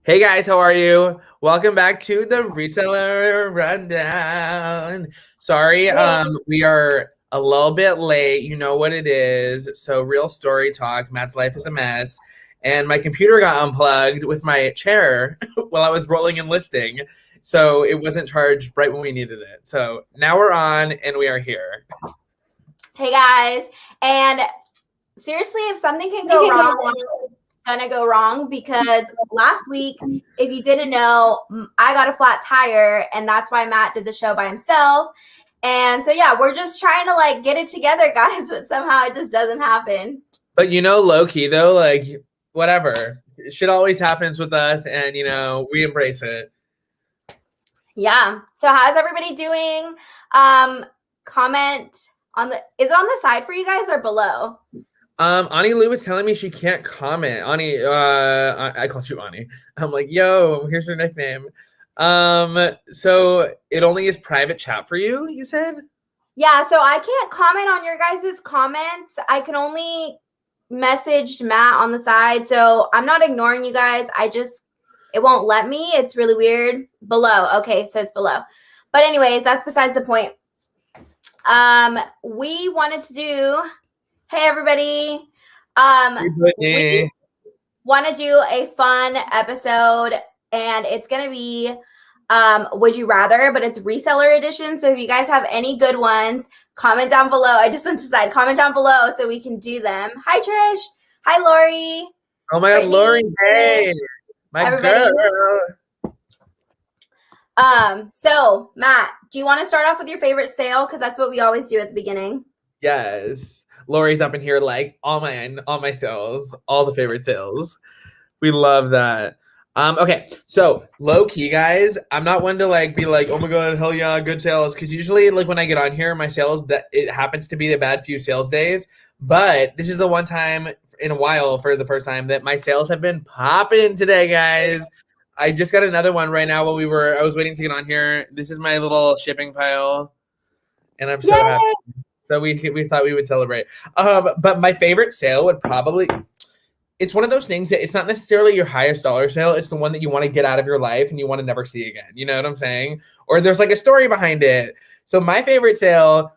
Hey guys, how are you? Welcome back to the Reseller Rundown. Sorry, Hey. we are a little bit late. You know what it is. So, real story talk. Matt's life is a mess, and my computer got unplugged with my chair while I was rolling and listing. So it wasn't charged right when we needed it. So now we're on, and we are here. Hey guys. And seriously, if something can It go can go wrong, wrong. it's gonna go wrong because last week, if you didn't know, I got a flat tire and that's why Matt did the show by himself. And so yeah, we're just trying to like get it together, guys, but somehow it just doesn't happen. But low key though, like whatever. Shit always happens with us, and we embrace it. Yeah. So how's everybody doing? Comment on is it on the side for you guys or below? Anylu was telling me she can't comment. Ani, I called you Ani. I'm like, yo, here's your nickname. So it only is private chat for you, you said? Yeah, so I can't comment on your guys' comments. I can only message Matt on the side. So I'm not ignoring you guys. It won't let me. It's really weird. Below. Okay, so it's below. But anyways, that's besides the point. We wanted to do, hey everybody. We want to do a fun episode, and it's gonna be Would You Rather, but it's reseller edition. So if you guys have any good ones, comment down below. I just went to decide. Comment down below so we can do them. Hi Trish. Hi Lori. Oh my God, Lori. Hey, my everybody. girl. So Matt, do you want to start off with your favorite sale? Because that's what we always do at the beginning. Yes. Lori's up in here like all my sales, all the favorite sales. We love that. Okay, so low key, guys, I'm not one to like be like, oh my god, hell yeah, good sales, because usually like when I get on here, my sales that it happens to be the bad few sales days. But this is the one time in a while, for the first time, that my sales have been popping today, guys. I just got another one right now while I was waiting to get on here. This is my little shipping pile, and I'm so happy. So we thought we would celebrate. But my favorite sale would probably, it's one of those things that it's not necessarily your highest dollar sale. It's the one that you want to get out of your life and you want to never see again. You know what I'm saying? Or there's like a story behind it. So my favorite sale,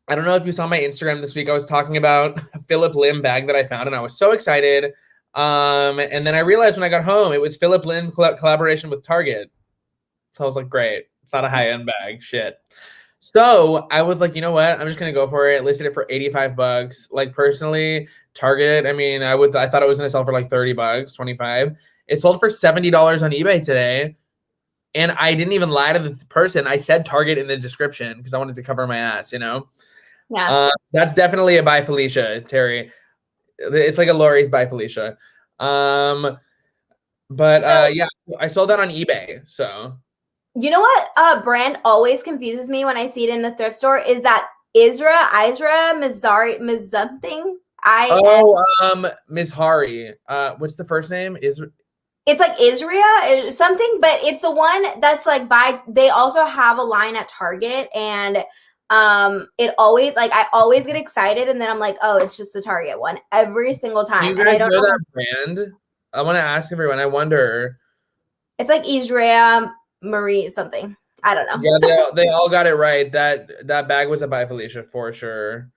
I don't know if you saw my Instagram this week. I was talking about a Phillip Lim bag that I found, and I was so excited. And then I realized when I got home, it was Phillip Lim collaboration with Target. So I was like, great. It's not a high-end bag. Shit. So I was like, you know what? I'm just gonna go for it. Listed it for $85. Like personally, Target. I mean, I thought it was gonna sell for like $30, 25. It sold for $70 on eBay today, and I didn't even lie to the person. I said Target in the description because I wanted to cover my ass. Yeah. That's definitely a by Felicia, Terry. It's like a Lori's by Felicia. Yeah, I sold that on eBay. So. You know what brand always confuses me when I see it in the thrift store is that Isra, Miz something. Ms. Hari. What's the first name? It's like Isria something, but it's the one that's like they also have a line at Target, and it always like I always get excited and then I'm like, oh, it's just the Target one every single time. You guys know that brand? I want to ask everyone. I wonder. It's like Isria Marie something. I don't know. Yeah, they all got it right. That bag was a by Felicia for sure.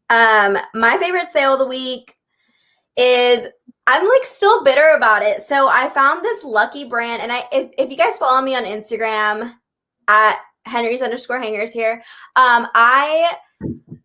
My favorite sale of the week is I'm like still bitter about it. So I found this Lucky brand, and if you guys follow me on Instagram at Henry's_hangers here, I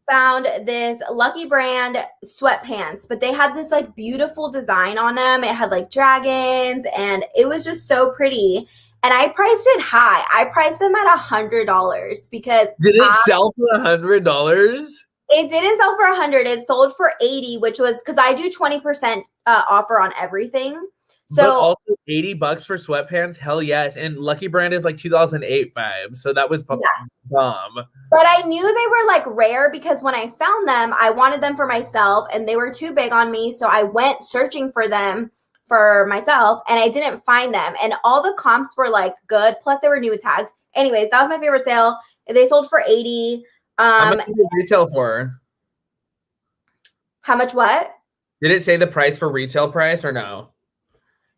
found this Lucky brand sweatpants, but they had this like beautiful design on them. It had like dragons, and it was just so pretty. And I priced it high. I priced them at $100 because did it sell for $100? It didn't sell for $100. It sold for $80, which was because I do 20% offer on everything. So but also $80 for sweatpants, hell yes. And Lucky brand is like 2008 vibe, so that was dumb. But I knew they were like rare because when I found them, I wanted them for myself, and they were too big on me. So I went searching for them for myself, and I didn't find them. And all the comps were like good. Plus, they were new with tags. Anyways, that was my favorite sale. They sold for $80. How much did it retail for? How much what? Did it say the price for retail price or no?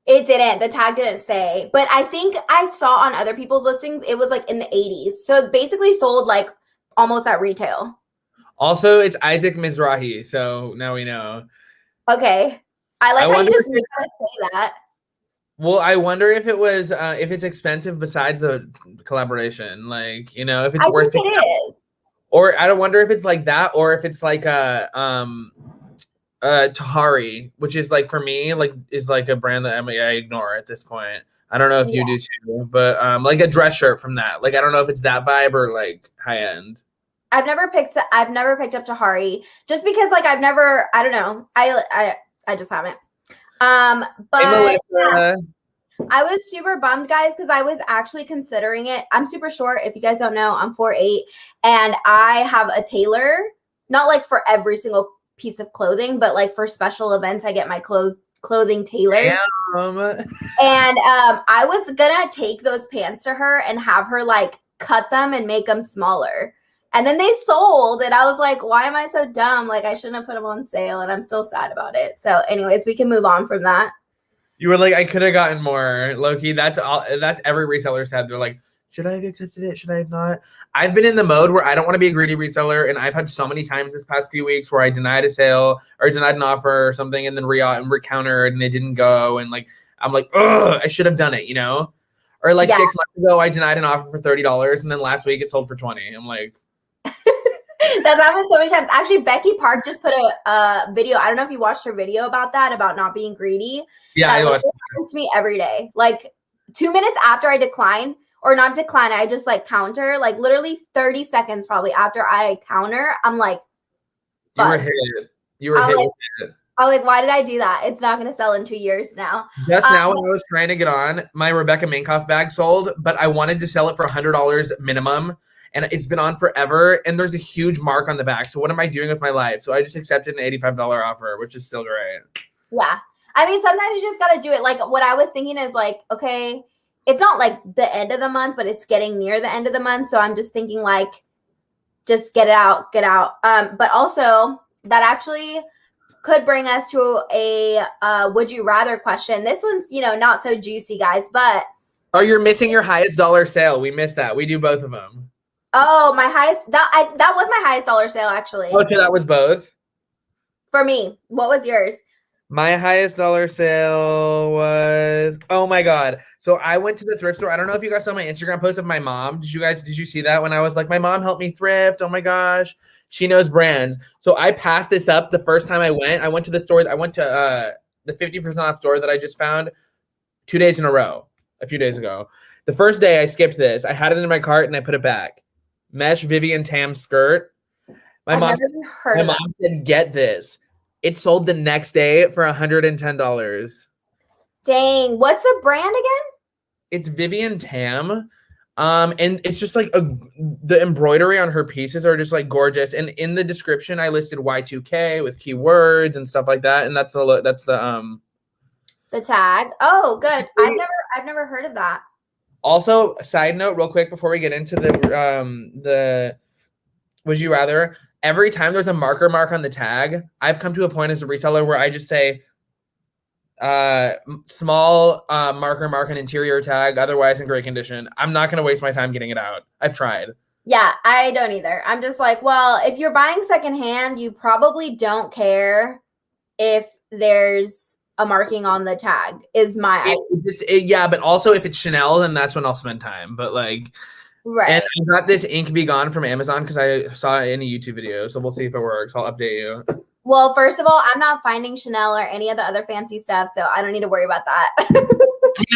It didn't. The tag didn't say. But I think I saw on other people's listings, it was like in the 80s. So it basically sold like almost at retail. Also, it's Isaac Mizrahi, so now we know. Okay. I like I how you wonder just if knew it, how to say that. well, I wonder if it was if it's expensive besides the collaboration, like, you know, if it's I worth think picking it up. is. Or I don't wonder if it's like that, or if it's like a Tahari, which is like for me, like is like a brand that I ignore at this point. I don't know if you do too, but like a dress shirt from that. Like I don't know if it's that vibe or like high end. I've never picked up Tahari just because like I don't know. I just haven't. Hey But yeah, Melissa. I was super bummed, guys, because I was actually considering it. I'm super short. If you guys don't know, I'm 4'8", and I have a tailor, not like for every single piece of clothing, but like for special events, I get my clothing tailored. Damn. And I was gonna take those pants to her and have her like cut them and make them smaller. And then they sold, and I was like, why am I so dumb? Like, I shouldn't have put them on sale, and I'm still sad about it. So, anyways, we can move on from that. You were like, I could have gotten more. Loki, that's all that's every reseller said. They're like, should I have accepted it? Should I have not? I've been in the mode where I don't want to be a greedy reseller, and I've had so many times this past few weeks where I denied a sale or denied an offer or something, and then recountered and it didn't go, and like I'm like, ugh, I should have done it, you know? Or like 6 months ago, I denied an offer for $30, and then last week it sold for 20. I'm like, That's happened so many times. Actually, Becky Park just put a video. I don't know if you watched her video about that, about not being greedy. yeah, I watched. It happens to me every day. Like 2 minutes after I decline, or not decline, I just like counter. Like literally 30 seconds probably after I counter, I'm like, you were hit. You were hit. I'm like, why did I do that? It's not going to sell in 2 years now. Just now, when I was trying to get on, my Rebecca Minkoff bag sold, but I wanted to sell it for $100 minimum. And it's been on forever, and there's a huge mark on the back. So what am I doing with my life? So I just accepted an $85 offer, which is still great. Yeah. I mean, sometimes you just got to do it. Like what I was thinking is like, okay, it's not like the end of the month, but it's getting near the end of the month. So I'm just thinking like, just get it out, get out. But also that actually could bring us to a would you rather question. This one's, not so juicy, guys, but. Oh, you're missing your highest dollar sale. We missed that. We do both of them. Oh, my highest, that was my highest dollar sale, actually. Okay, that was both? For me. What was yours? My highest dollar sale was, oh my God. So I went to the thrift store. I don't know if you guys saw my Instagram post of my mom. Did you see that when I was like, my mom helped me thrift? Oh my gosh. She knows brands. So I passed this up the first time I went to the store. I went to the 50% off store that I just found 2 days in a row, a few days ago. The first day I skipped this. I had it in my cart and I put it back. Mesh Vivian Tam skirt. My mom said, get this. It sold the next day for $110. Dang. What's the brand again? It's Vivian Tam. And it's just like the embroidery on her pieces are just like gorgeous. And in the description, I listed Y2K with keywords and stuff like that. And that's the tag. Oh, good. I've never heard of that. Also, a side note, real quick, before we get into the would you rather, every time there's a marker mark on the tag, I've come to a point as a reseller where I just say small marker mark an interior tag, otherwise in great condition. I'm not going to waste my time getting it out. I've tried. Yeah, I don't either. I'm just like, well, if you're buying secondhand, you probably don't care if there's a marking on the tag is my yeah, but also if it's Chanel, then that's when I'll spend time. But like, right. And I got this ink be gone from Amazon because I saw it in a YouTube video. So we'll see if it works. I'll update you. Well, first of all, I'm not finding Chanel or any of the other fancy stuff, so I don't need to worry about that. I mean,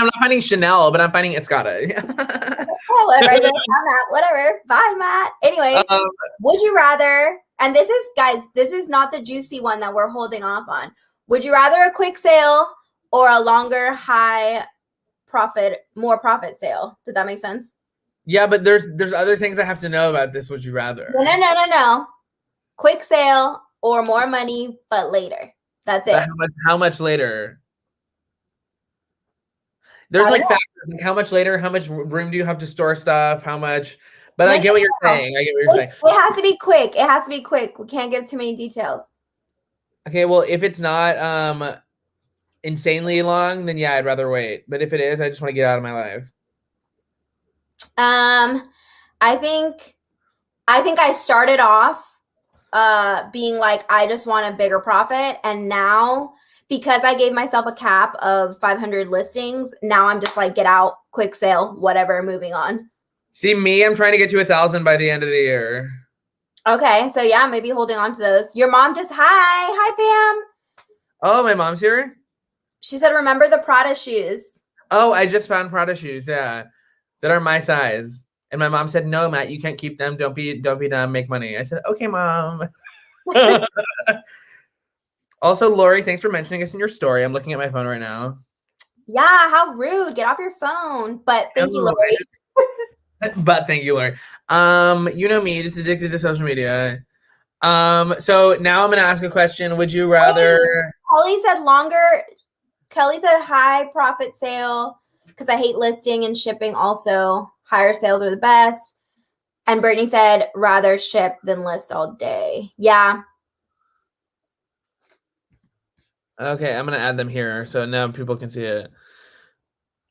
I'm not finding Chanel, but I'm finding Escada. Whatever. Bye, Matt. Anyways, would you rather, and this is not the juicy one that we're holding off on. Would you rather a quick sale or a longer more profit sale? Did that make sense? Yeah, but there's other things I have to know about this. Would you rather? No. Quick sale or more money, but later. That's it. How much later? There's like factors, like how much later, how much room do you have to store stuff, how much, but I get what you're saying. It has to be quick. It has to be quick. We can't give too many details. Okay, well, if it's not insanely long, then yeah, I'd rather wait. But if it is, I just want to get out of my life. I think I started off being like, I just want a bigger profit, and now because I gave myself a cap of 500 listings, now I'm just like, get out, quick sale, whatever, moving on. See me, I'm trying to get to 1,000 by the end of the year. Okay, so yeah, maybe holding on to those. Your mom just hi Pam. Oh, my mom's here. She said, remember the Prada shoes. Oh, I just found Prada shoes. Yeah, that are my size. And my mom said, "No, Matt, you can't keep them. Don't be dumb. Make money." I said, "Okay, mom." Also, Lori, thanks for mentioning us in your story. I'm looking at my phone right now. Yeah, how rude. Get off your phone. But thank you, Lori. But thank you, Lori. You know me, just addicted to social media. So now I'm gonna ask a question. Would you rather? Kelly said longer. Kelly said high profit sale because I hate listing and shipping. Also, higher sales are the best. And Brittany said rather ship than list all day. Yeah. Okay, I'm gonna add them here so now people can see it.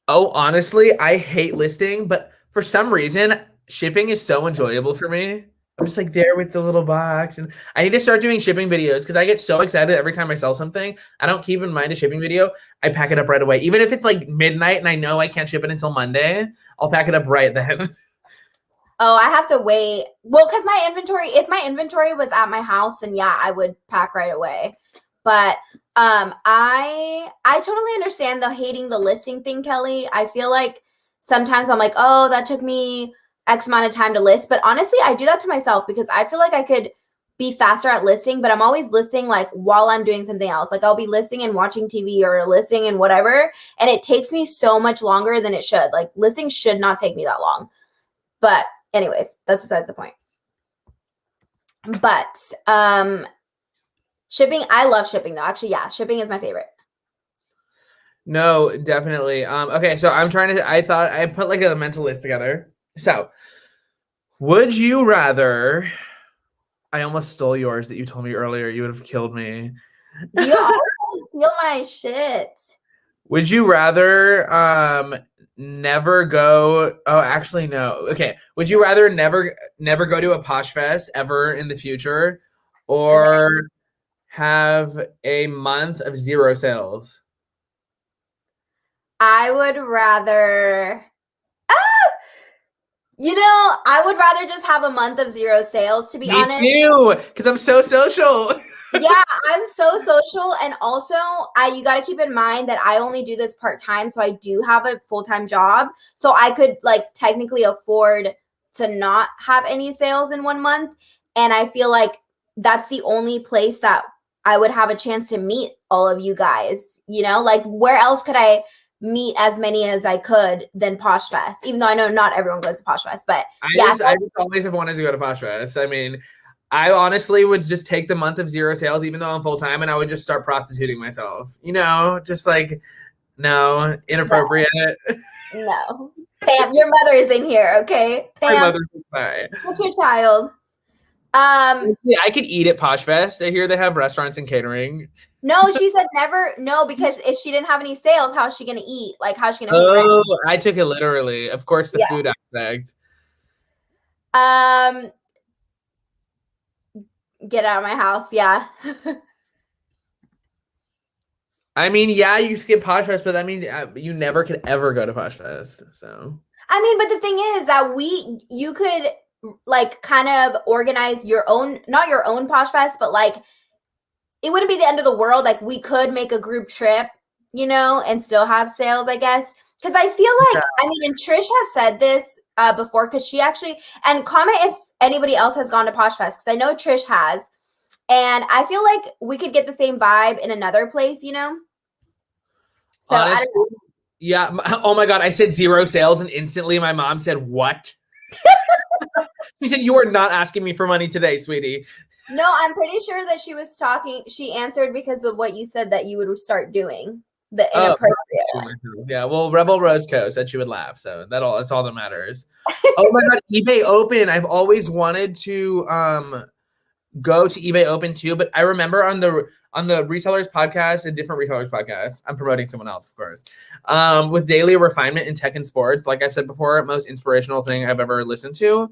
Oh, honestly, I hate listing, but for some reason, shipping is so enjoyable for me. I'm just like there with the little box, and I need to start doing shipping videos because I get so excited every time I sell something. I don't keep in mind a shipping video. I pack it up right away. Even if it's like midnight and I know I can't ship it until Monday, I'll pack it up right then. Oh, I have to wait. Well, because if my inventory was at my house, then yeah, I would pack right away. But I totally understand the hating the listing thing, Kelly. I feel like sometimes I'm like, oh, that took me X amount of time to list. But honestly, I do that to myself because I feel like I could be faster at listing, but I'm always listing like while I'm doing something else. Like I'll be listing and watching TV or listing and whatever. And it takes me so much longer than it should. Like listing should not take me that long. But anyways, that's besides the point. But shipping, I love shipping though. Actually, yeah, shipping is my favorite. No, definitely. Okay, so I thought I put like a mental list together. So, would you rather? I almost stole yours that you told me earlier. You would have killed me. You always steal my shit. Would you rather never go? Oh, actually, no. Okay. Would you rather never go to a Posh Fest ever in the future, or have a month of 0 sales? I would rather. I would rather just have a month of 0 sales, to be honest. Me too, because I'm so social. Yeah, I'm so social. And also, you got to keep in mind that I only do this part-time. So I do have a full-time job. So I could like technically afford to not have any sales in 1 month. And I feel like that's the only place that I would have a chance to meet all of you guys. Like where else could I meet as many as I could than Posh Fest, even though I know not everyone goes to Posh Fest, but I just always have wanted to go to Posh Fest. I mean, I honestly would just take the month of 0 sales, even though I'm full time, and I would just start prostituting myself. Just like, no, inappropriate. No. Pam, your mother is in here, okay? Pam, My mother's fine. what's your child? Yeah, I could eat at Posh Fest. I hear they have restaurants and catering. No, she said never. No, because if she didn't have any sales, how's she gonna eat? Like, how's she gonna pay rent? Oh, I took it literally. Of course, the food aspect. Get out of my house. Yeah. I mean, yeah, you skip Posh Fest, but that means you never could ever go to Posh Fest. So. I mean, but the thing is that you could like kind of organize your own, not your own Posh Fest, but like it wouldn't be the end of the world. Like we could make a group trip, and still have sales, I guess. Because I feel like, I mean, and Trish has said this before, because she actually, and comment if anybody else has gone to Posh Fest, because I know Trish has. And I feel like we could get the same vibe in another place, So honestly, I don't know. Yeah. Oh my God. I said 0 sales, and instantly my mom said, "What?" She said, "You are not asking me for money today, sweetie." No, I'm pretty sure that she answered because of what you said that you would start doing. The inappropriate one. Yeah, well, Rebel Rose Co. said she would laugh, so that's all that matters. Oh my God, eBay Open. I've always wanted to go to eBay Open too. But I remember on the Resellers podcast, a different Resellers podcast, I'm promoting someone else, of course, with Daily Refinement in Tech and Sports. Like I said before, most inspirational thing I've ever listened to.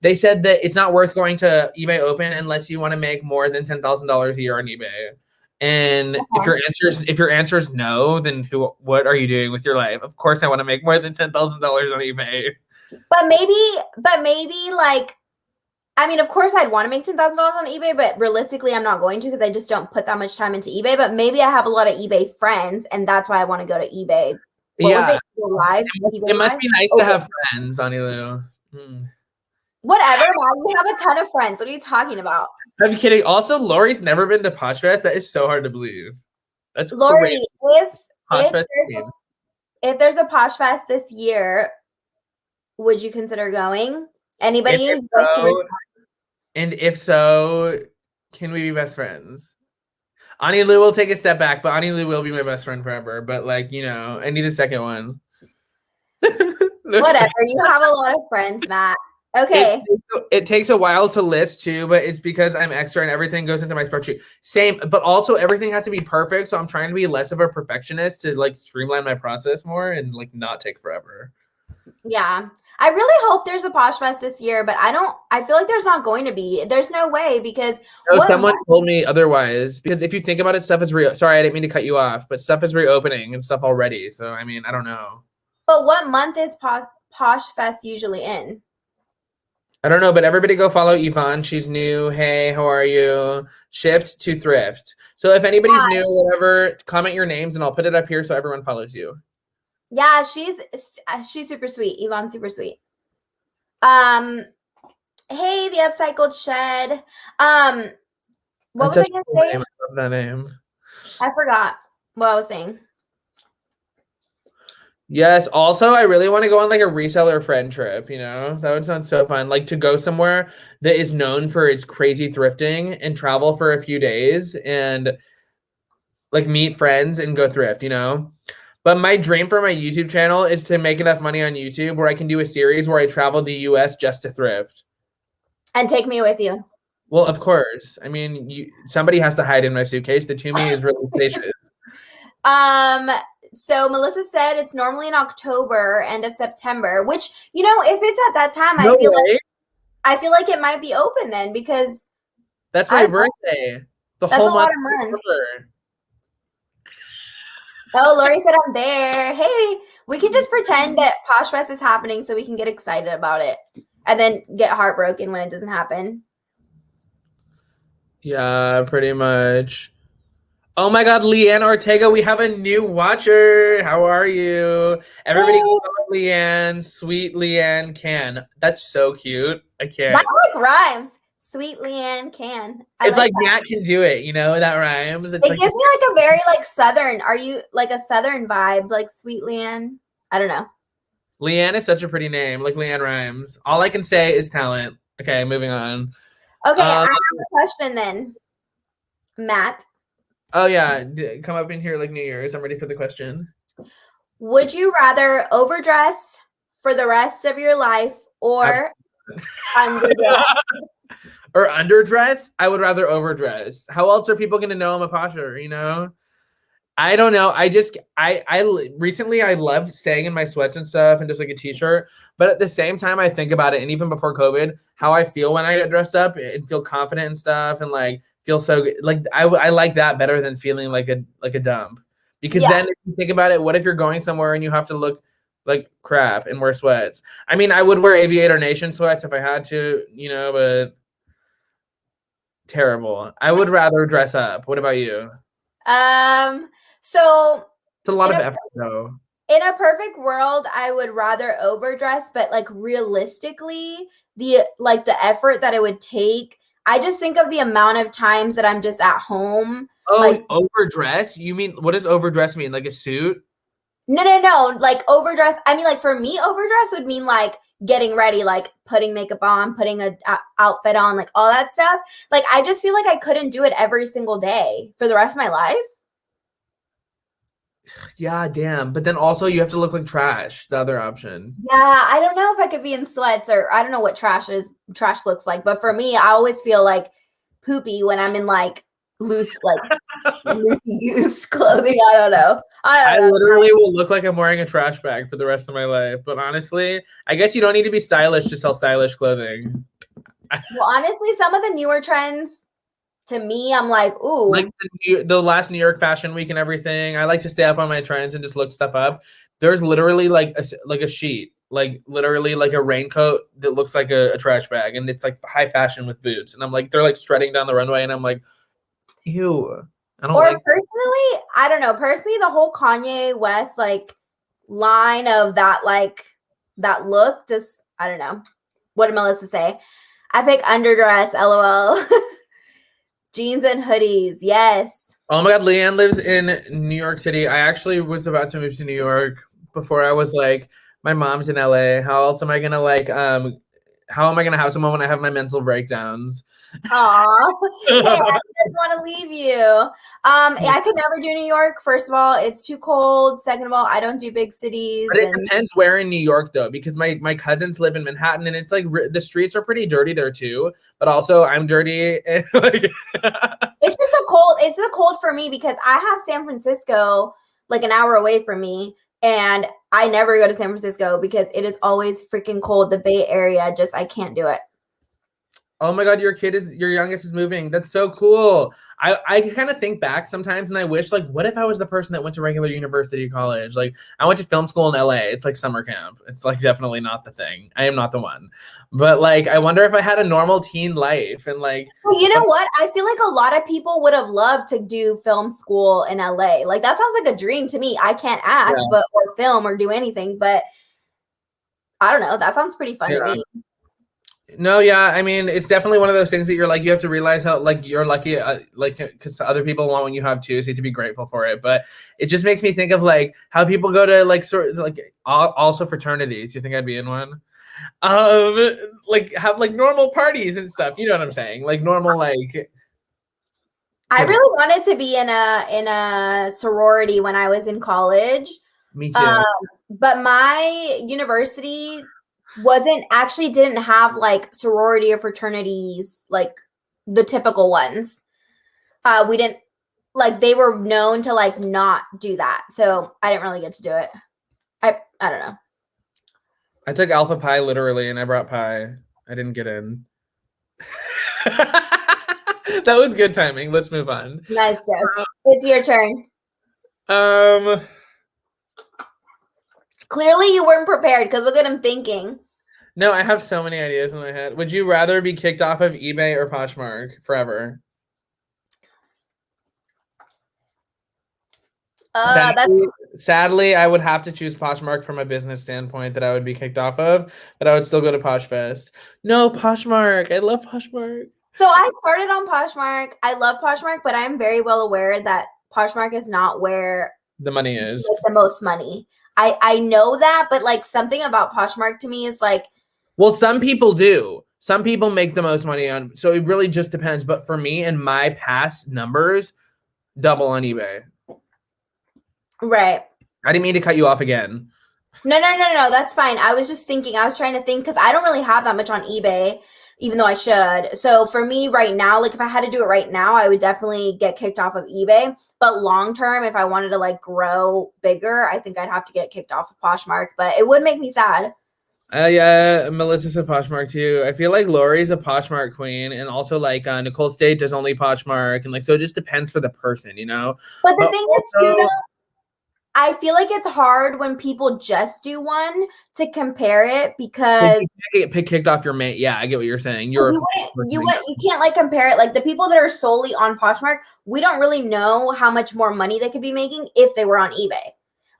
They said that it's not worth going to eBay Open unless you want to make more than $10,000 a year on eBay. And if your answer is no, then what are you doing with your life? Of course, I want to make more than $10,000 on eBay. But maybe like, I mean, of course I'd want to make $10,000 on eBay, but realistically I'm not going to because I just don't put that much time into eBay. But maybe I have a lot of eBay friends and that's why I want to go to eBay. It must be nice to have friends, Anylu. Whatever, man. We have a ton of friends. What are you talking about? I'm kidding. Also, Lori's never been to Posh Fest. That is so hard to believe. That's Lori, crazy. if there's a Posh Fest this year, would you consider going? Anybody? If so, can we be best friends? Anylu will take a step back, but Anylu will be my best friend forever. But like, I need a second one. Whatever. You have a lot of friends, Matt. Okay. It takes a while to list too, but it's because I'm extra and everything goes into my spreadsheet. Same, but also everything has to be perfect. So I'm trying to be less of a perfectionist to like streamline my process more and like not take forever. Yeah. I really hope there's a Posh Fest this year, but I feel like there's not going to be. There's no way because someone told me otherwise. Because if you think about it, stuff is sorry, I didn't mean to cut you off, but stuff is reopening and stuff already. So I mean, I don't know. But what month is Posh Fest usually in? I don't know, but everybody go follow Yvonne. She's new. Hey, how are you? Shift to Thrift. So if anybody's new or whatever, comment your names and I'll put it up here so everyone follows you. Yeah, she's super sweet. Yvonne's super sweet. Hey, the Upcycled Shed. What was I gonna say? I love that name. I forgot what I was saying. Yes. Also, I really want to go on like a reseller friend trip. That would sound so fun. Like to go somewhere that is known for its crazy thrifting and travel for a few days and like meet friends and go thrift, But my dream for my YouTube channel is to make enough money on YouTube where I can do a series where I travel the US just to thrift. And take me with you. Well, of course. I mean, somebody has to hide in my suitcase. The Toomey is really spacious. So Melissa said it's normally in October, end of September, which, if it's at that time, I feel like it might be open then because that's my birthday. That's a lot of months. Oh, Lori said I'm there. Hey, we can just pretend that Posh Fest is happening so we can get excited about it and then get heartbroken when it doesn't happen. Yeah, pretty much. Oh my God, Leanne Ortega, we have a new watcher. How are you? Everybody go follow Leanne, sweet Leanne Can. That's so cute. I can't. That like rhymes. Sweet Leanne Can. It's like Nat can do it, that rhymes. It gives me like a very like Southern. Are you like a Southern vibe, like Sweet Leanne? I don't know. Leanne is such a pretty name, like Leanne rhymes. All I can say is talent. Okay, moving on. Okay, I have a question then, Matt. Oh yeah, come up in here like New Year's. I'm ready for the question. Would you rather overdress for the rest of your life or underdress? Or underdress? I would rather overdress. How else are people going to know I'm a posher, I don't know. I recently I loved staying in my sweats and stuff and just like a t-shirt. But at the same time, I think about it, and even before COVID, how I feel when I get dressed up and feel confident and stuff and like feel so good. Like I like that better than feeling like a dump. Because then if you think about it, what if you're going somewhere and you have to look like crap and wear sweats? I mean, I would wear Aviator Nation sweats if I had to, but terrible. I would rather dress up. What about you? So it's a lot of effort though. In a perfect world, I would rather overdress, but like realistically, the effort that it would take, I just think of the amount of times that I'm just at home. Oh, like, overdress? You mean, what does overdress mean? Like a suit? No. Like overdress. I mean, like for me, overdress would mean like getting ready, like putting makeup on, putting a outfit on, like all that stuff. Like, I just feel like I couldn't do it every single day for the rest of my life. Yeah, damn. But then also you have to look like trash. The other option. Yeah, I don't know if I could be in sweats or I don't know what trash looks like, but for me, I always feel like poopy when I'm in like loosey goose clothing. I don't know. I I don't know. literally will look like I'm wearing a trash bag for the rest of my life. But honestly, I guess you don't need to be stylish to sell stylish clothing. Well, honestly, some of the newer trends to me, I'm like, Like ooh, the last New York Fashion Week and everything. I like to stay up on my trends and just look stuff up. There's literally like a sheet, like literally like a raincoat that looks like a trash bag, and it's like high fashion with boots. And I'm like, they're like strutting down the runway, and I'm like, ew, I don't or like. personally, I don't know. Personally, the whole Kanye West like line of that look, just I don't know. What did Melissa say? I pick underdress, lol. Jeans and hoodies, yes. Oh my God, Leanne lives in New York City. I actually was about to move to New York before I was like, my mom's in LA. How else am I gonna like how am I gonna have someone when I have my mental breakdowns? Aw. Hey, I just want to leave you. I could never do New York. First of all, it's too cold. Second of all, I don't do big cities. But it And depends where in New York though, because my cousins live in Manhattan, and it's like the streets are pretty dirty there too. But also I'm dirty. And like it's just the cold. It's the cold for me because I have San Francisco like an hour away from me, and I never go to San Francisco because it is always freaking cold. The Bay Area, just I can't do it. oh my God, your youngest is moving. That's so cool. I kind of think back sometimes and I wish like, what if I was the person that went to regular university college? Like I went to film school in LA. It's like summer camp. It's like definitely not the thing. I am not the one. But like I wonder if I had a normal teen life and like Well, you know what? I feel like a lot of people would have loved to do film school in LA. Like that sounds like a dream to me. I can't act, yeah, but or film or do anything, but I don't know. That sounds pretty fun to yeah. me. No, yeah. I mean, it's definitely one of those things that you're like, you have to realize how like you're lucky, like because other people want what you have too, so you have to be grateful for it. But it just makes me think of like how people go to like sort of like also fraternities. You think I'd be in one? Like have like normal parties and stuff. You know what I'm saying? Like normal like. I really wanted to be in a sorority when I was in college. Me too. But my university didn't have like sorority or fraternities like the typical ones. We didn't like they were known to like not do that. So I didn't really get to do it. I don't know. I took Alpha Pie literally, and I brought pie. I didn't get in. That was good timing. Let's move on. Nice joke. It's your turn. Um. Clearly you weren't prepared because look at him thinking. No, I have so many ideas in my head. Would you rather be kicked off of eBay or Poshmark forever? Sadly, I would have to choose Poshmark from a business standpoint that I would be kicked off of, but I would still go to Poshfest. No, Poshmark. I love Poshmark. So I started on Poshmark. I love Poshmark, but I'm very well aware that Poshmark is not where the money is. Like the most money. I know that, but like something about Poshmark to me is like, well, some people do. Some people make the most money on, so it really just depends. But for me and my past numbers, double on eBay. Right. I didn't mean to cut you off again. No. That's fine. I was just thinking. I was trying to think because I don't really have that much on eBay, even though I should. So for me right now, like if I had to do it right now, I would definitely get kicked off of eBay. But long term, if I wanted to like grow bigger, I think I'd have to get kicked off of Poshmark. But it would make me sad. Yeah, Melissa's a Poshmark too. I feel like Lori's a Poshmark queen, and also like Nicole State does only Poshmark, and like so it just depends for the person, you know. But the thing is too, though, I feel like it's hard when people just do one to compare it because you get kicked off your mate. Yeah, I get what you're saying. You can't like compare it. Like the people that are solely on Poshmark, we don't really know how much more money they could be making if they were on eBay.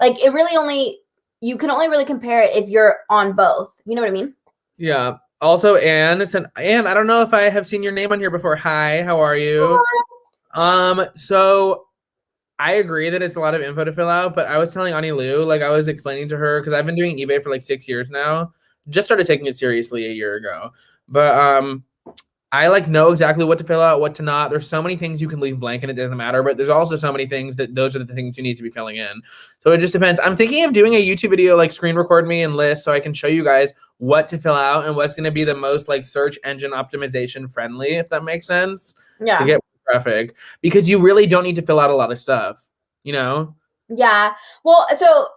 Like it really you can only really compare it if you're on both. You know what I mean? Yeah. Also, Anne, Anne, I don't know if I have seen your name on here before. Hi, how are you? So I agree that it's a lot of info to fill out, but I was telling Anylu, like I was explaining to her, because I've been doing eBay for like 6 years now. Just started taking it seriously a year ago. But I like know exactly what to fill out, what to not. There's so many things you can leave blank and it doesn't matter, but there's also so many things that those are the things you need to be filling in. So it just depends. I'm thinking of doing a YouTube video, like screen record me and list so I can show you guys what to fill out and what's going to be the most like search engine optimization friendly, if that makes sense, to get traffic, because you really don't need to fill out a lot of stuff, you know? Yeah. Well, so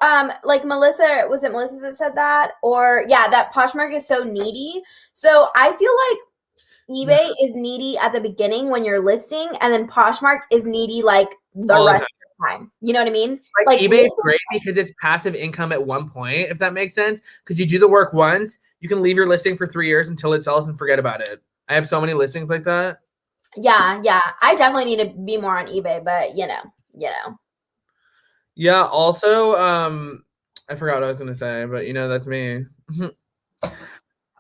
like Melissa, was it Melissa that said that? Or yeah, that Poshmark is so needy. So I feel like eBay is needy at the beginning when you're listing, and then Poshmark is needy like the rest of the time. You know what I mean? Like eBay is great because it's passive income at one point, if that makes sense. Because you do the work once, you can leave your listing for 3 years until it sells and forget about it. I have so many listings like that. Yeah. I definitely need to be more on eBay, but you know. Yeah, also, I forgot what I was gonna say, but that's me.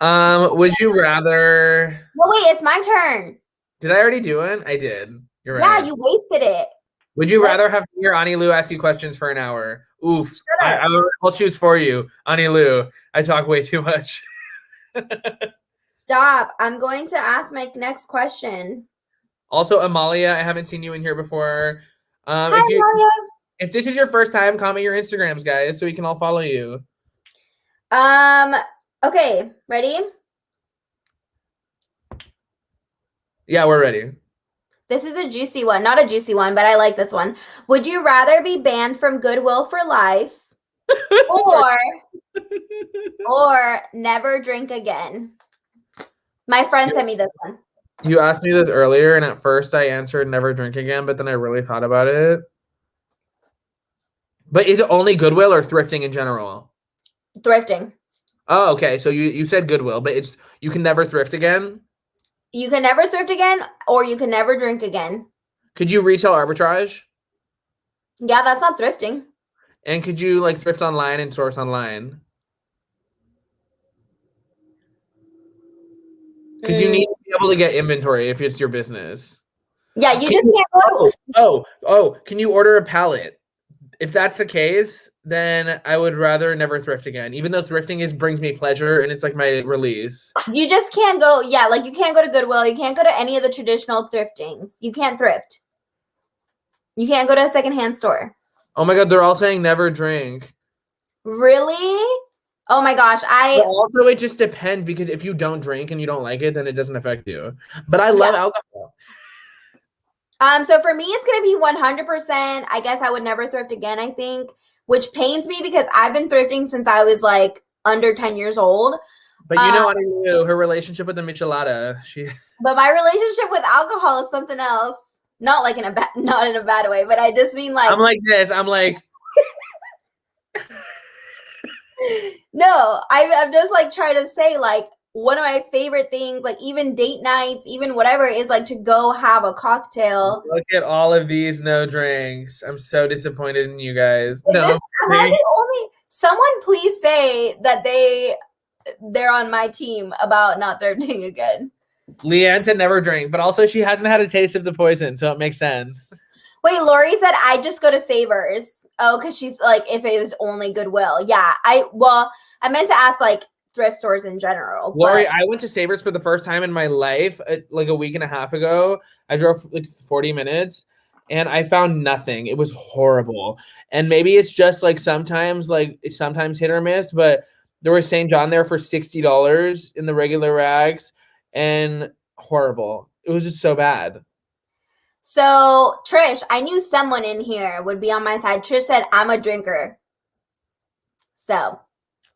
Would you rather? Well, wait, it's my turn. Did I already do it? I did. You're right. Yeah, you wasted it. Would you rather have your Anylu ask you questions for an hour? Oof. I'll choose for you, Anylu. I talk way too much. Stop. I'm going to ask my next question. Also, Amalia, I haven't seen you in here before. Hi, Amalia. If this is your first time, comment your Instagrams, guys, so we can all follow you. Okay, ready? Yeah, we're ready. This is a juicy one. Not a juicy one, but I like this one. Would you rather be banned from Goodwill for life or never drink again? My friend sent me this one. You asked me this earlier, and at first I answered never drink again, but then I really thought about it. But is it only Goodwill or thrifting in general? Thrifting. Oh, okay. So you said Goodwill, but you can never thrift again? You can never thrift again, or you can never drink again. Could you retail arbitrage? Yeah, that's not thrifting. And could you like thrift online and source online? Because you need to be able to get inventory if it's your business. Yeah, you just can't go. Oh, can you order a pallet? If that's the case, then I would rather never thrift again, even though thrifting brings me pleasure and it's like my release. You just can't go, like you can't go to Goodwill. You can't go to any of the traditional thriftings. You can't thrift. You can't go to a secondhand store. Oh my God, they're all saying never drink. Really? Oh my gosh. But also, it just depends, because if you don't drink and you don't like it, then it doesn't affect you. But I love alcohol. So for me, it's going to be 100%. I guess I would never thrift again, I think, which pains me because I've been thrifting since I was like under 10 years old. But her relationship with the Michelada, But my relationship with alcohol is something else. Not like not in a bad way, but I just mean like. I'm like this. I'm like. No, I'm just like trying to say like, one of my favorite things, like even date nights, even whatever, is like to go have a cocktail. Look at all of these no drinks. I'm so disappointed in you guys. Am I the only? Someone please say that they're on my team about not thrifting again. Leanne said never drink, but also she hasn't had a taste of the poison, so it makes sense. Wait, Lori said I just go to Savers. Oh, because she's like, if it was only Goodwill. Yeah, I meant to ask like thrift stores in general. Lori, I went to Savers for the first time in my life like a week and a half ago. I drove like 40 minutes and I found nothing. It was horrible. And maybe it's just like sometimes hit or miss, but there was St. John there for $60 in the regular rags and horrible. It was just so bad. So Trish, I knew someone in here would be on my side. Trish said, I'm a drinker. So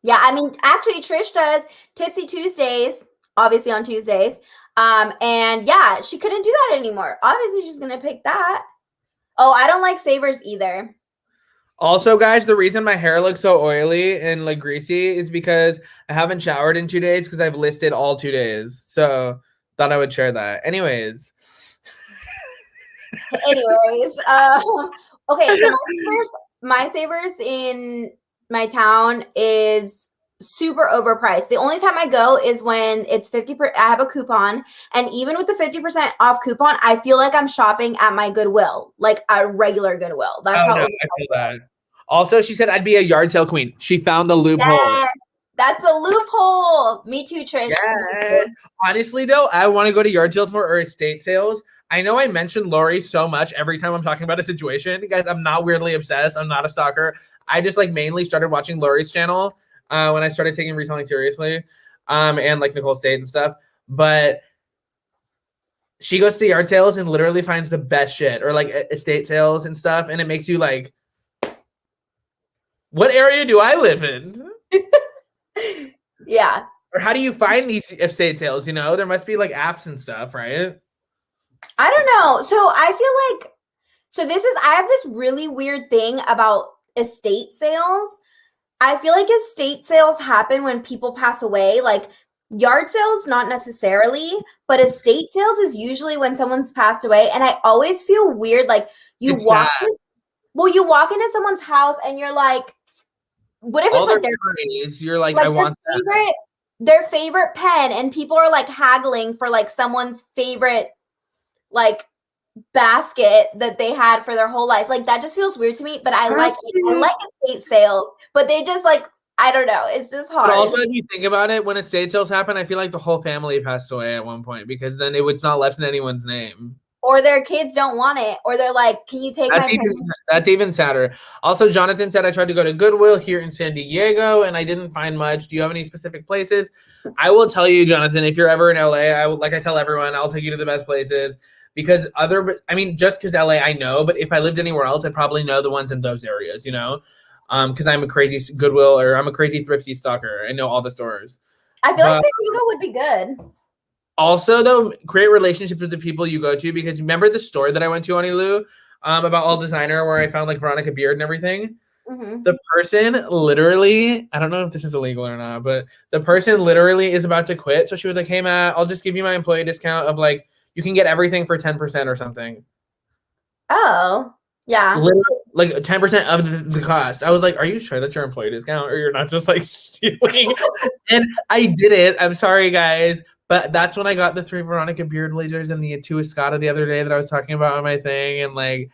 yeah, I mean, actually, Trish does Tipsy Tuesdays, obviously on Tuesdays. And yeah, she couldn't do that anymore. Obviously, she's going to pick that. Oh, I don't like Savers either. Also, guys, the reason my hair looks so oily and like greasy is because I haven't showered in 2 days because I've listed all 2 days. So thought I would share that. Anyways. Okay, so my Savers in my town is super overpriced. The only time I go is when it's 50%. I have a coupon, and even with the 50% off coupon, I feel like I'm shopping at my Goodwill, like a regular Goodwill. That's how I feel that. Also, she said I'd be a yard sale queen. She found the loophole. That's the loophole. Me too, Trish. Yeah. Honestly, though, I want to go to yard sales more or estate sales. I know I mentioned Lori so much every time I'm talking about a situation. Guys, I'm not weirdly obsessed. I'm not a stalker. I just like mainly started watching Lori's channel when I started taking reselling seriously, and like Nicole State and stuff. But she goes to yard sales and literally finds the best shit, or like estate sales and stuff, and it makes you like, what area do I live in? Yeah. Or how do you find these estate sales? You know, there must be like apps and stuff, right? I don't know. So I feel like, I have this really weird thing about estate sales. I feel like estate sales happen when people pass away. Like yard sales, not necessarily, but estate sales is usually when someone's passed away. And I always feel weird. Like you walk into someone's house and you're like, what if all it's like their memories, you're like I want their favorite pen, and people are like haggling for like someone's favorite like basket that they had for their whole life. Like that just feels weird to me. But I like estate sales, but they just like, I don't know. It's just hard. But also, if you think about it, when estate sales happen, I feel like the whole family passed away at one point, because then it's not left in anyone's name. Or their kids don't want it, or they're like, can you take my pen? That's even sadder. Also, Jonathan said, I tried to go to Goodwill here in San Diego and I didn't find much. Do you have any specific places? I will tell you, Jonathan, if you're ever in LA, like I tell everyone, I'll take you to the best places, because just because LA I know, but if I lived anywhere else, I'd probably know the ones in those areas, you know? Because I'm a crazy Goodwill, or I'm a crazy thrifty stalker. I know all the stores. I feel like San Diego would be good. Also, though, create relationships with the people you go to, because remember the store that I went to, Anylu, about all designer, where I found like Veronica Beard and everything? Mm-hmm. The person literally, I don't know if this is illegal or not, but the person literally is about to quit. So she was like, hey, Matt, I'll just give you my employee discount of like, you can get everything for 10% or something. Oh, yeah. Literally, like 10% of the cost. I was like, are you sure that's your employee discount, or you're not just like stealing? And I did it. I'm sorry, guys. But that's when I got the 3 Veronica Beard blazers and the 2 Escada the other day that I was talking about on my thing. And like,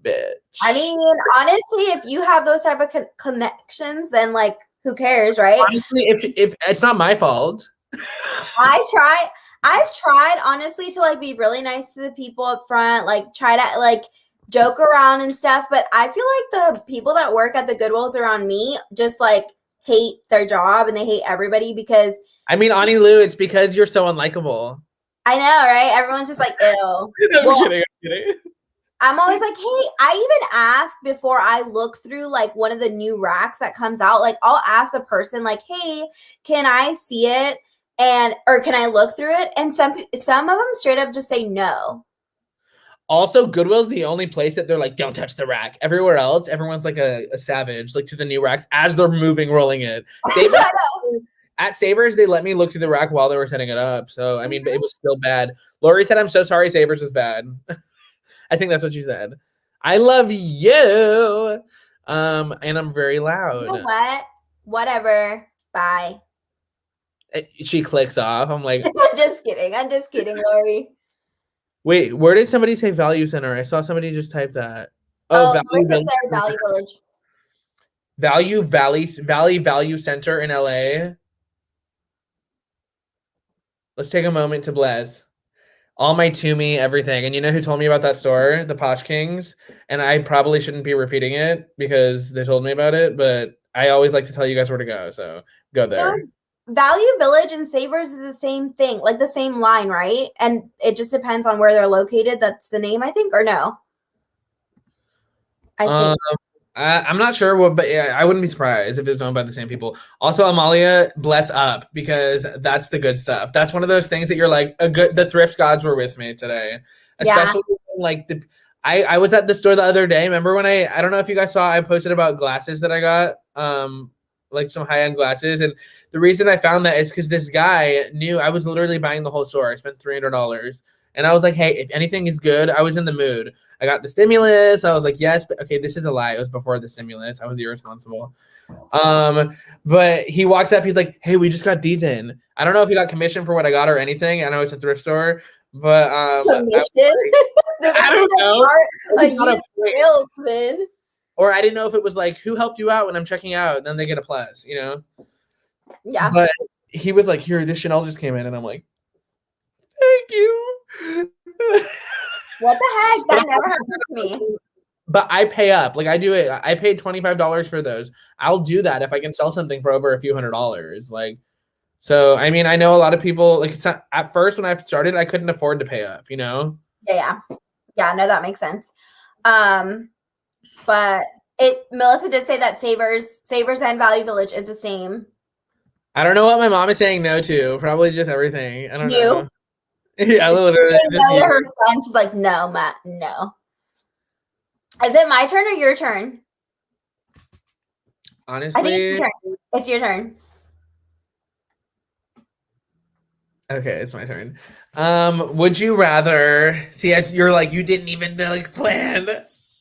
bitch. I mean, honestly, if you have those type of connections, then like, who cares, right? Honestly, if it's not my fault. I've tried honestly to like be really nice to the people up front, like try to like joke around and stuff. But I feel like the people that work at the Goodwills around me just like hate their job and they hate everybody, because I mean, Anylu, it's because you're so unlikable. I know, right? Everyone's just like, ew. I'm kidding. I'm always like, hey, I even ask before I look through like one of the new racks that comes out. Like I'll ask the person like, hey, can I see it? Or can I look through it? And some of them straight up just say no. Also, Goodwill's the only place that they're like, don't touch the rack. Everywhere else, everyone's like a savage, like to the new racks as they're rolling it. At Savers, they let me look through the rack while they were setting it up. So, I mean, it was still bad. Lori said, I'm so sorry Savers was bad. I think that's what she said. I love you. And I'm very loud. You know what? Whatever. Bye. She clicks off. I'm like, I'm just kidding, Lori. Wait, where did somebody say Value Center? I saw somebody just type that. Oh, Value Village. Value Center in LA. Let's take a moment to bless. All my Toomey, everything. And you know who told me about that store? The Posh Kings. And I probably shouldn't be repeating it because they told me about it, but I always like to tell you guys where to go. So go there. Value Village and Savers is the same thing, like the same line, right? And it just depends on where they're located. That's the name, I think, or no? I think. I'm not sure, but yeah, I wouldn't be surprised if it was owned by the same people. Also, Amalia, bless up, because that's the good stuff. That's one of those things that you're like, the thrift gods were with me today. Especially like I was at the store the other day. Remember when I don't know if you guys saw, I posted about glasses that I got, like some high-end glasses. And the reason I found that is because this guy knew I was literally buying the whole store. I spent $300. And I was like, hey, if anything is good, I was in the mood. I got the stimulus. I was like, yes, but okay, this is a lie. It was before the stimulus. I was irresponsible. But he walks up. He's like, hey, we just got these in. I don't know if he got commission for what I got or anything. I know it's a thrift store, but commission? I don't know. A salesman. Or I didn't know if it was like, who helped you out when I'm checking out? And then they get a plus, you know? Yeah. But he was like, here, this Chanel just came in. And I'm like, thank you. What the heck? But That never happened to me. But I pay up. Like I do it. I paid $25 for those. I'll do that if I can sell something for over a few $100s. Like, so I mean, I know a lot of people like at first when I started, I couldn't afford to pay up, you know? Yeah, no, that makes sense. But Melissa did say that Savers and Value Village is the same. I don't know what my mom is saying no to. Probably just everything. I don't You? know. Yeah, She's literally. saying no to her son. She's like, no, Matt, no. Is it my turn or your turn? Honestly, I think it's your turn. It's your turn. Okay, it's my turn. Would you rather see? You're like you didn't even like plan.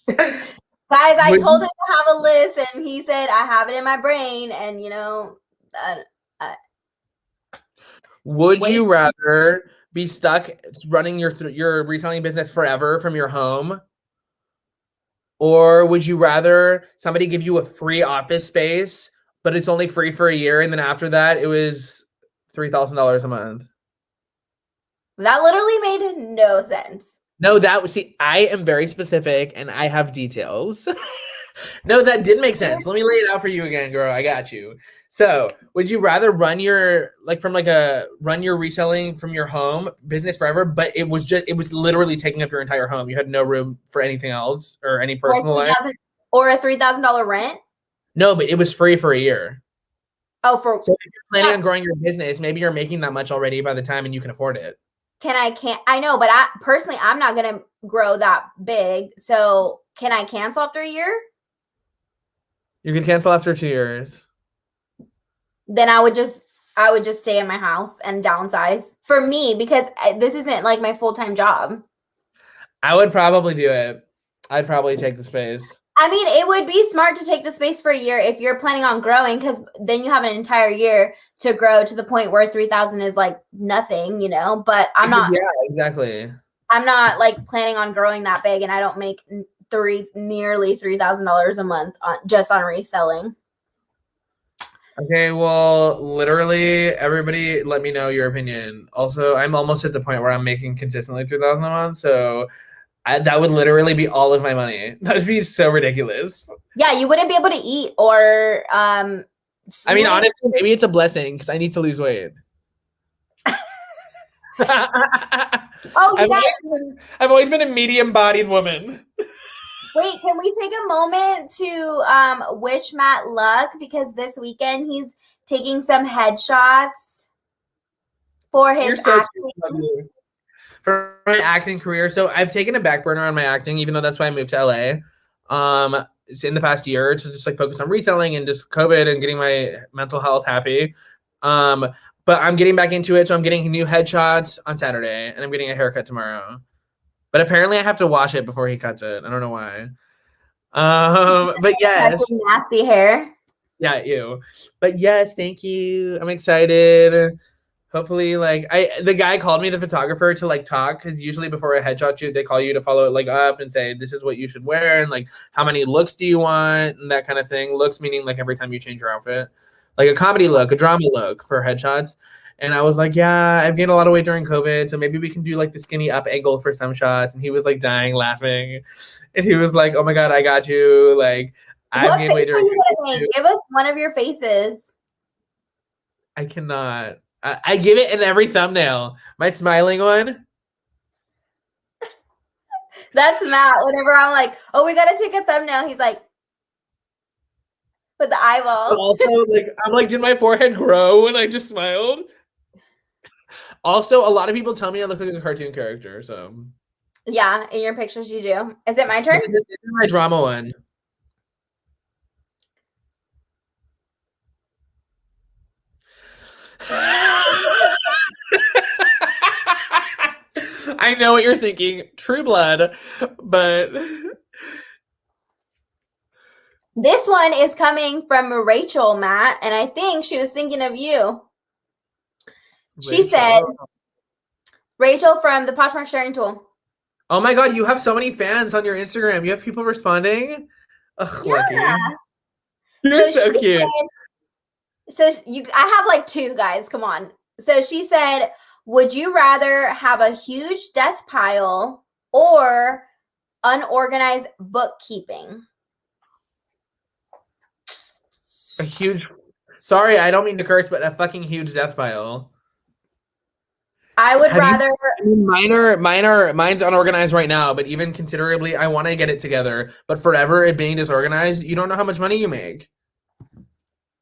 Guys, I told him to have a list, and he said I have it in my brain, and you know. Would you rather be stuck running your reselling business forever from your home, or would you rather somebody give you a free office space, but it's only free for a year, and then after that it was $3,000 a month? That literally made no sense. No, I am very specific and I have details. No, that did make sense. Let me lay it out for you again, girl. I got you. So, would you rather run your reselling from your home business forever, but it was literally taking up your entire home. You had no room for anything else or any personal life. Or a $3,000 rent? No, but it was free for a year. So if you're planning on growing your business, maybe you're making that much already by the time and you can afford it. I know, but I'm not gonna grow that big. So can I cancel after a year? You can cancel after 2 years. Then I would just stay in my house and downsize for me because this isn't like my full-time job. I would probably do it. I'd probably take the space. I mean, it would be smart to take the space for a year if you're planning on growing, because then you have an entire year to grow to the point where 3,000 is like nothing, you know. But I'm not. Yeah, exactly. I'm not like planning on growing that big, and I don't make nearly $3,000 a month just on reselling. Okay, well, literally, everybody, let me know your opinion. Also, I'm almost at the point where I'm making consistently 3,000 a month, so that would literally be all of my money. That would be so ridiculous. Yeah, you wouldn't be able to eat or. I mean, honestly, maybe it's a blessing because I need to lose weight. I've always been a medium-bodied woman. Wait, can we take a moment to wish Matt luck because this weekend he's taking some headshots for his acting. For my acting career. So I've taken a back burner on my acting, even though that's why I moved to LA. It's in the past year to just like focus on reselling and just COVID and getting my mental health happy. But I'm getting back into it. So I'm getting new headshots on Saturday and I'm getting a haircut tomorrow. But apparently I have to wash it before he cuts it. I don't know why. But yes. Nasty hair. Yeah, ew. But yes, thank you. I'm excited. Hopefully, like the guy called me, the photographer, to like talk, because usually before a headshot shoot, they call you to follow it like up and say this is what you should wear and like how many looks do you want and that kind of thing. Looks meaning like every time you change your outfit, like a comedy look, a drama look for headshots. And I was like, yeah, I've gained a lot of weight during COVID, so maybe we can do like the skinny up angle for some shots. And he was like dying laughing, and he was like, oh my god, I got you. Like I've gained weight during COVID. Give us one of your faces. I cannot. I give it in every thumbnail. My smiling one. That's Matt. Whenever I'm like, oh, we gotta take a thumbnail, he's like, with the eyeballs. But also, like, I'm like, did my forehead grow when I just smiled? Also, a lot of people tell me I look like a cartoon character. So yeah, in your pictures you do. Is it my turn? This is my drama one. I know what you're thinking, True Blood, but this one is coming from Rachel, Matt, and I think she was thinking of you. She said, Rachel from the Poshmark Sharing Tool. Oh my god, you have so many fans on your Instagram. You have people responding? Ugh, yeah. Lucky. You're so cute. So I have like two guys. Come on. So she said, would you rather have a huge death pile or unorganized bookkeeping? A huge. Sorry, I don't mean to curse, but a fucking huge death pile. I would rather. I mean, mine's unorganized right now, but even considerably, I want to get it together. But forever it being disorganized, you don't know how much money you make.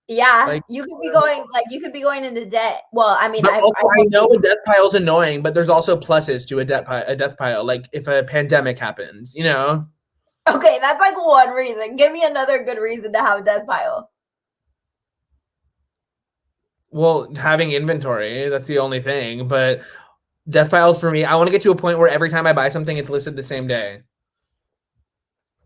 Yeah, Like, you could be going into debt. Well, I mean, but also, I know a death pile is annoying, but there's also pluses to a death pile. Like if a pandemic happens, you know. Okay, that's like one reason. Give me another good reason to have a death pile. Well, having inventory, that's the only thing. But death piles for me, I want to get to a point where every time I buy something, it's listed the same day.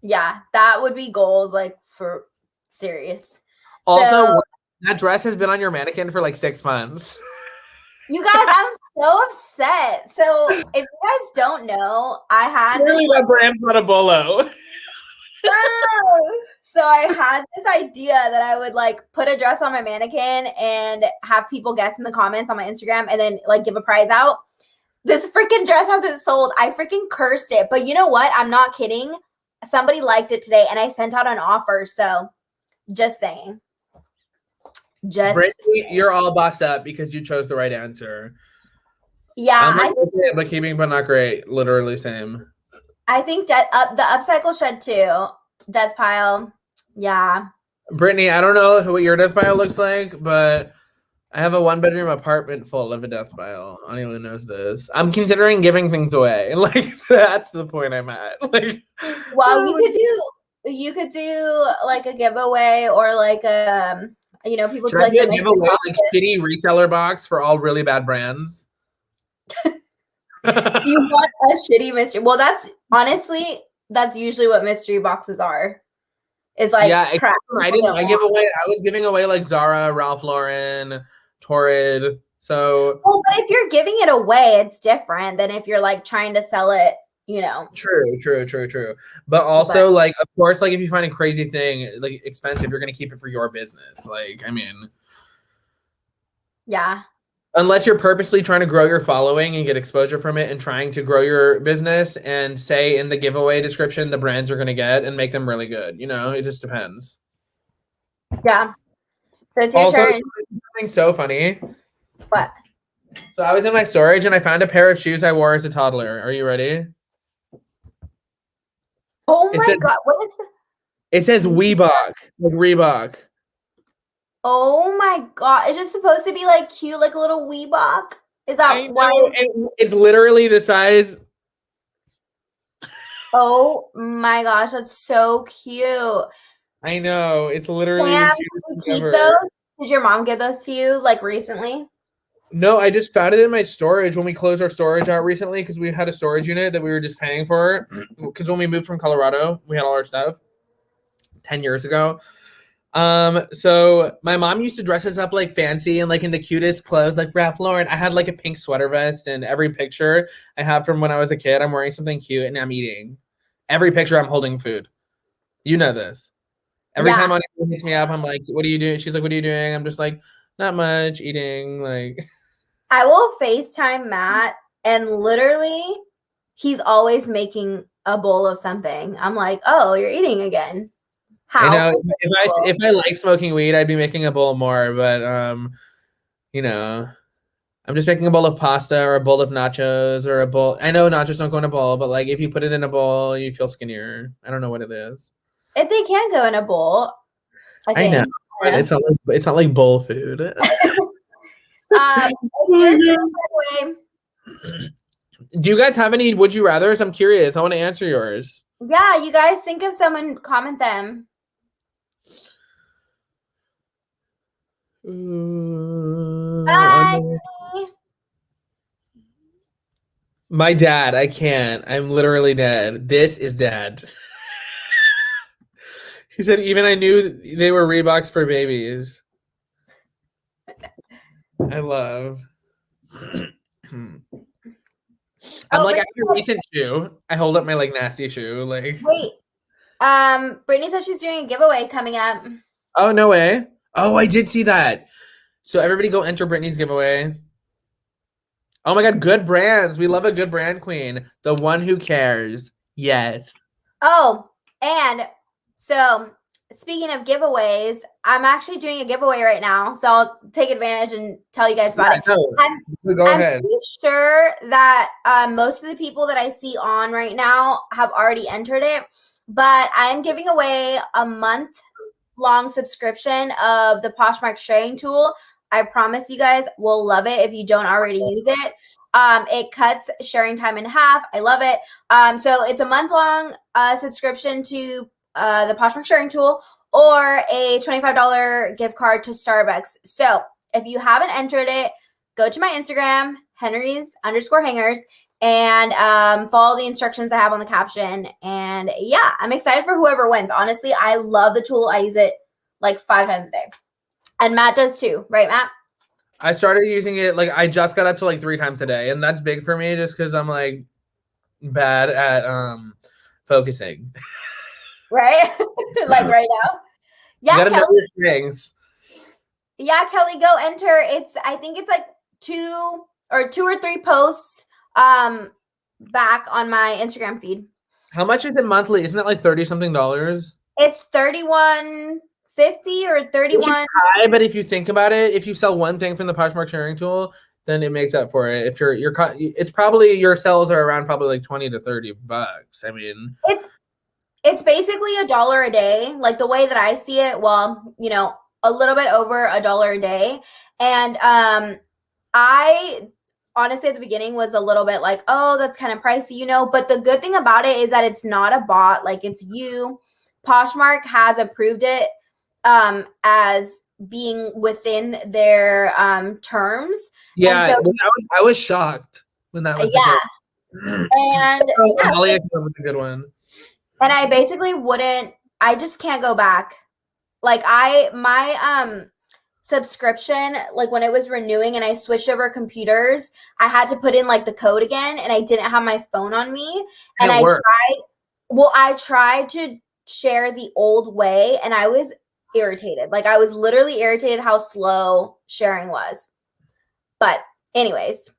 Yeah, that would be goals, like for serious. Also, So, that dress has been on your mannequin for like 6 months. you guys, I'm so upset. So, if you guys don't know, I had Clearly, this. my brand's not a bolo. So I had this idea that I would like put a dress on my mannequin and have people guess in the comments on my Instagram and then like give a prize out. This freaking dress hasn't sold. I freaking cursed it. But you know what? I'm not kidding. Somebody liked it today and I sent out an offer. So just saying. Brittany, you're all bossed up because you chose the right answer. Yeah. I'm okay, but keeping but not great. Literally same. I think the upcycle shed too. Death pile. Yeah. Brittany, I don't know what your death pile looks like, but I have a 1-bedroom apartment full of a death pile. Anyone knows this. I'm considering giving things away. Like that's the point I'm at. Like, well, you could do like a giveaway or like people should I do a giveaway like shitty reseller box for all really bad brands? Do you want a shitty mystery? Well, that's usually what mystery boxes are. Is like crap. I was giving away like Zara, Ralph Lauren, Torrid. So but if you're giving it away, it's different than if you're like trying to sell it, you know. True. But also like of course, like if you find a crazy thing like expensive, you're gonna keep it for your business. Like, I mean. Yeah. Unless you're purposely trying to grow your following and get exposure from it and trying to grow your business and say in the giveaway description the brands you're going to get and make them really good. You know, it just depends. Yeah. So it's your turn. Something so funny. What? So I was in my storage and I found a pair of shoes I wore as a toddler. Are you ready? Oh my God. What is it says Reebok. Like Reebok. Oh my God. Is it supposed to be like cute, like a little Weebok? Is that why? It's literally the size. Oh my gosh, that's so cute. I know. It's literally Sam, the keep those? Did your mom give those to you like recently? No, I just found it in my storage when we closed our storage out recently because we had a storage unit that we were just paying for. Because when we moved from Colorado, we had all our stuff 10 years ago. So my mom used to dress us up like fancy and like in the cutest clothes, like Ralph Lauren. I had like a pink sweater vest, and every picture I have from when I was a kid, I'm wearing something cute and I'm eating. Every picture I'm holding food. You know this. Every time anyone hits me up, I'm like, "What are you doing?" She's like, "What are you doing?" I'm just like, "Not much, eating." Like, I will FaceTime Matt, and literally, he's always making a bowl of something. I'm like, "Oh, you're eating again." How? I know if I like smoking weed, I'd be making a bowl more, but you know, I'm just making a bowl of pasta or a bowl of nachos or a bowl. I know nachos don't go in a bowl, but like if you put it in a bowl, you feel skinnier. I don't know what it is. If they can go in a bowl, I know. Yeah. It's not like bowl food. Do you guys have any would you rathers? I'm curious. I want to answer yours. Yeah, you guys think of someone, comment them. Bye. My dad, I can't. I'm literally dead. This is dad. He said, even I knew they were Reeboks for babies. I love. I'm like after a recent shoe. I hold up my like nasty shoe. Like wait. Brittany says she's doing a giveaway coming up. Oh, no way. Oh, I did see that. So everybody go enter Brittany's giveaway. Oh my god, good brands. We love a good brand queen. The one who cares. Yes. Oh, and so speaking of giveaways, I'm actually doing a giveaway right now. So I'll take advantage and tell you guys about it. No, go I'm ahead. pretty sure that most of the people that I see on right now have already entered it, but I'm giving away a month-long subscription of the Poshmark sharing tool. I promise you guys will love it if you don't already use it. It cuts sharing time in half. I love it. So it's a month-long subscription to the Poshmark sharing tool or a $25 gift card to Starbucks. So if you haven't entered it, go to my Instagram, Henry's_hangers, and follow the instructions I have on the caption. And yeah, I'm excited for whoever wins. Honestly, I love the tool. I use it like 5 times a day. And Matt does too, right, Matt? I started using it, like, I just got up to like 3 times a day, and that's big for me just because I'm like bad at focusing. Right? Like right now. Yeah, Kelly. Yeah, Kelly, go enter. I think it's like 2 or 3 posts back on my Instagram feed. How much is it monthly? Isn't it like 30 something dollars? It's $31.50 or 31. High, but if you think about it, if you sell one thing from the Poshmark sharing tool, then it makes up for it. If it's probably your sales are around probably like 20 to 30 bucks. I mean, it's basically $1 a day, like the way that I see it. Well, you know, a little bit over $1 a day. And I honestly at the beginning was a little bit like, oh, that's kind of pricey, you know. But the good thing about it is that it's not a bot, like it's you. Poshmark has approved it as being within their terms. Yeah, so, I was shocked when that was and Molly was a good one. And I basically I just can't go back. Like my subscription, like when it was renewing and I switched over computers, I had to put in like the code again and I didn't have my phone on me. And I tried to share the old way and I was irritated. Like I was literally irritated how slow sharing was. But anyways.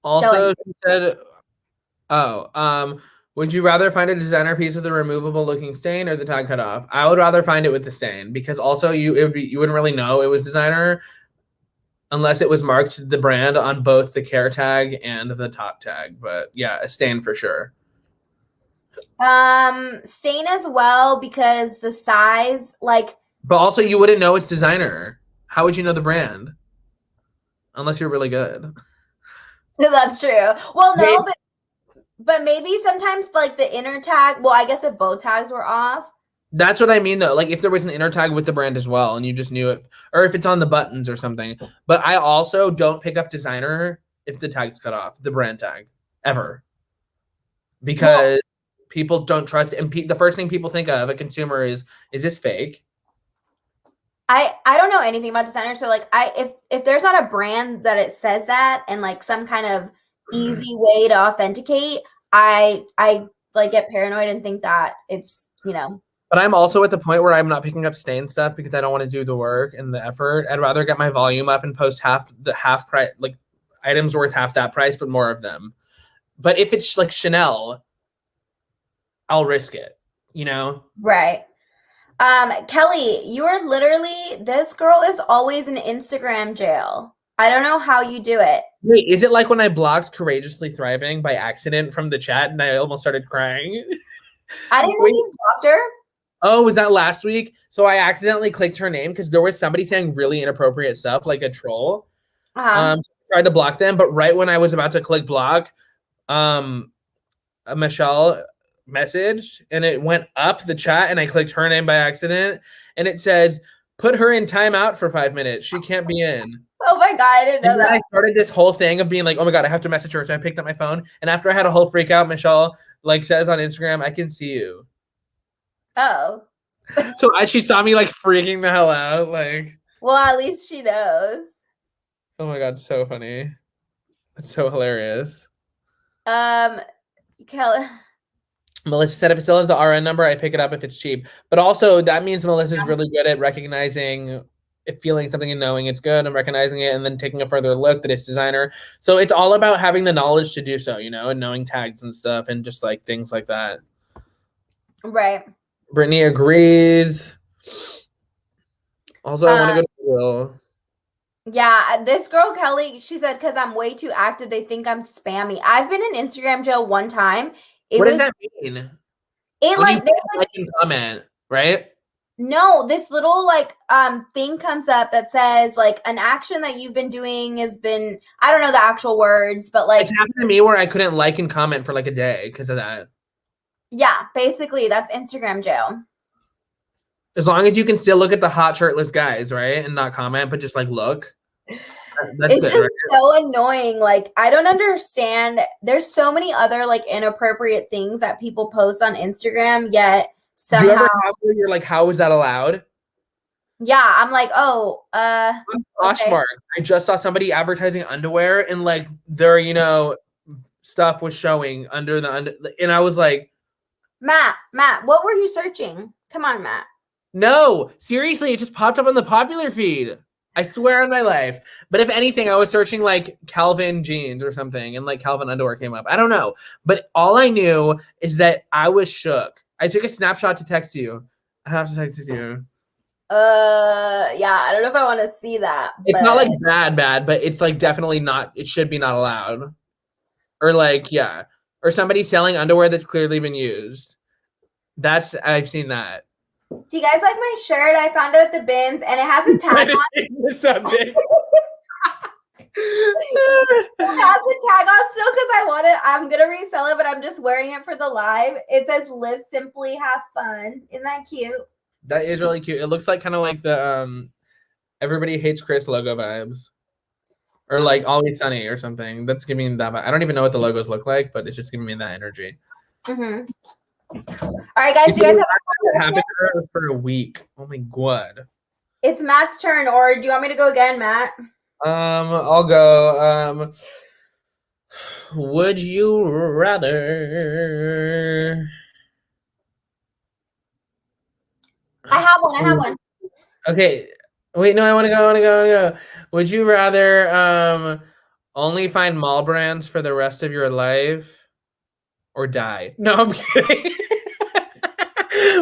Also, she said, would you rather find a designer piece with a removable looking stain or the tag cut off? I would rather find it with the stain because also you wouldn't really know it was designer unless it was marked the brand on both the care tag and the top tag. But yeah, a stain for sure. Stain as well because the size, like. But also you wouldn't know it's designer. How would you know the brand? Unless you're really good. That's true. Well, no, but maybe sometimes like the inner tag. Well, I guess if both tags were off. That's what I mean, though. Like if there was an inner tag with the brand as well, and you just knew it, or if it's on the buttons or something. But I also don't pick up designer if the tag's cut off, the brand tag, ever, because people don't trust it. And the first thing people think of a consumer is this fake? I don't know anything about designer, so like if there's not a brand that it says that and like some kind of easy way to authenticate, I like get paranoid and think that it's, you know. But I'm also at the point where I'm not picking up stain stuff because I don't want to do the work and the effort. I'd rather get my volume up and post half price, like items worth half that price, but more of them. But if it's like Chanel, I'll risk it, you know? Right. Kelly, you are literally, this girl is always in Instagram jail. I don't know how you do it. Wait, is it like when I blocked Courageously Thriving by accident from the chat and I almost started crying? I didn't know you blocked her. Oh, was that last week? So I accidentally clicked her name because there was somebody saying really inappropriate stuff, like a troll. So I tried to block them, but right when I was about to click block, Michelle messaged and it went up the chat and I clicked her name by accident and it says, put her in timeout for 5 minutes. She can't be in. Oh my God, I didn't know that. I started this whole thing of being like, oh my God, I have to message her. So I picked up my phone. And after I had a whole freak out, Michelle like says on Instagram, I can see you. Oh. So she saw me like freaking the hell out. Like, well, at least she knows. Oh my God, so funny. It's so hilarious. Kelly. Melissa said if it still has the RN number, I pick it up if it's cheap. But also that means Melissa's really good at recognizing feeling something and knowing it's good and recognizing it and then taking a further look that it's designer. So it's all about having the knowledge to do so, you know, and knowing tags and stuff and just like things like that. Right. Brittany agrees. Also, I want to go to Will. Yeah, this girl Kelly, she said, because I'm way too active, they think I'm spammy. I've been in Instagram jail one time. What does that mean? It like there's comment, right? No, this little like thing comes up that says like an action that you've been doing has been, I don't know the actual words, but like it's happened to me where I couldn't like and comment for like a day because of that. Yeah, basically that's Instagram jail. As long as you can still look at the hot shirtless guys, right? And not comment, but just like look. That's it's good, just right? so annoying. Like, I don't understand. There's so many other like inappropriate things that people post on Instagram, yet somehow. Do you ever have where you're like, how is that allowed? Yeah, I'm like, oh, Poshmark. I just saw somebody advertising underwear and like their, you know, stuff was showing under and I was like, Matt, what were you searching? Come on, Matt. No, seriously, it just popped up on the popular feed. I swear on my life. But if anything, I was searching like Calvin jeans or something and like Calvin underwear came up. I don't know. But all I knew is that I was shook. I took a snapshot to text you. I have to text you. Yeah, I don't know if I want to see that. It's not like bad, but it's like definitely not, it should be not allowed. Or like, yeah. Or somebody selling underwear that's clearly been used. I've seen that. Do you guys like my shirt? I found it at the bins and it has a tag on the subject. It has the tag on still because I want it. I'm gonna resell it, but I'm just wearing it for the live. It says "Live simply, have fun." Isn't that cute? That is really cute. It looks like kind of like the Everybody Hates Chris logo vibes, or like Always Sunny or something. That's giving me that vibe. I don't even know what the logos look like, but it's just giving me that energy. Mm-hmm. All right, guys. Do you guys have a happened to her for a week? Oh my god! It's Matt's turn, or do you want me to go again, Matt? I'll go. Would you rather? I have one. Okay. Wait, no, I want to go. Would you rather only find mall brands for the rest of your life or die? No, I'm kidding.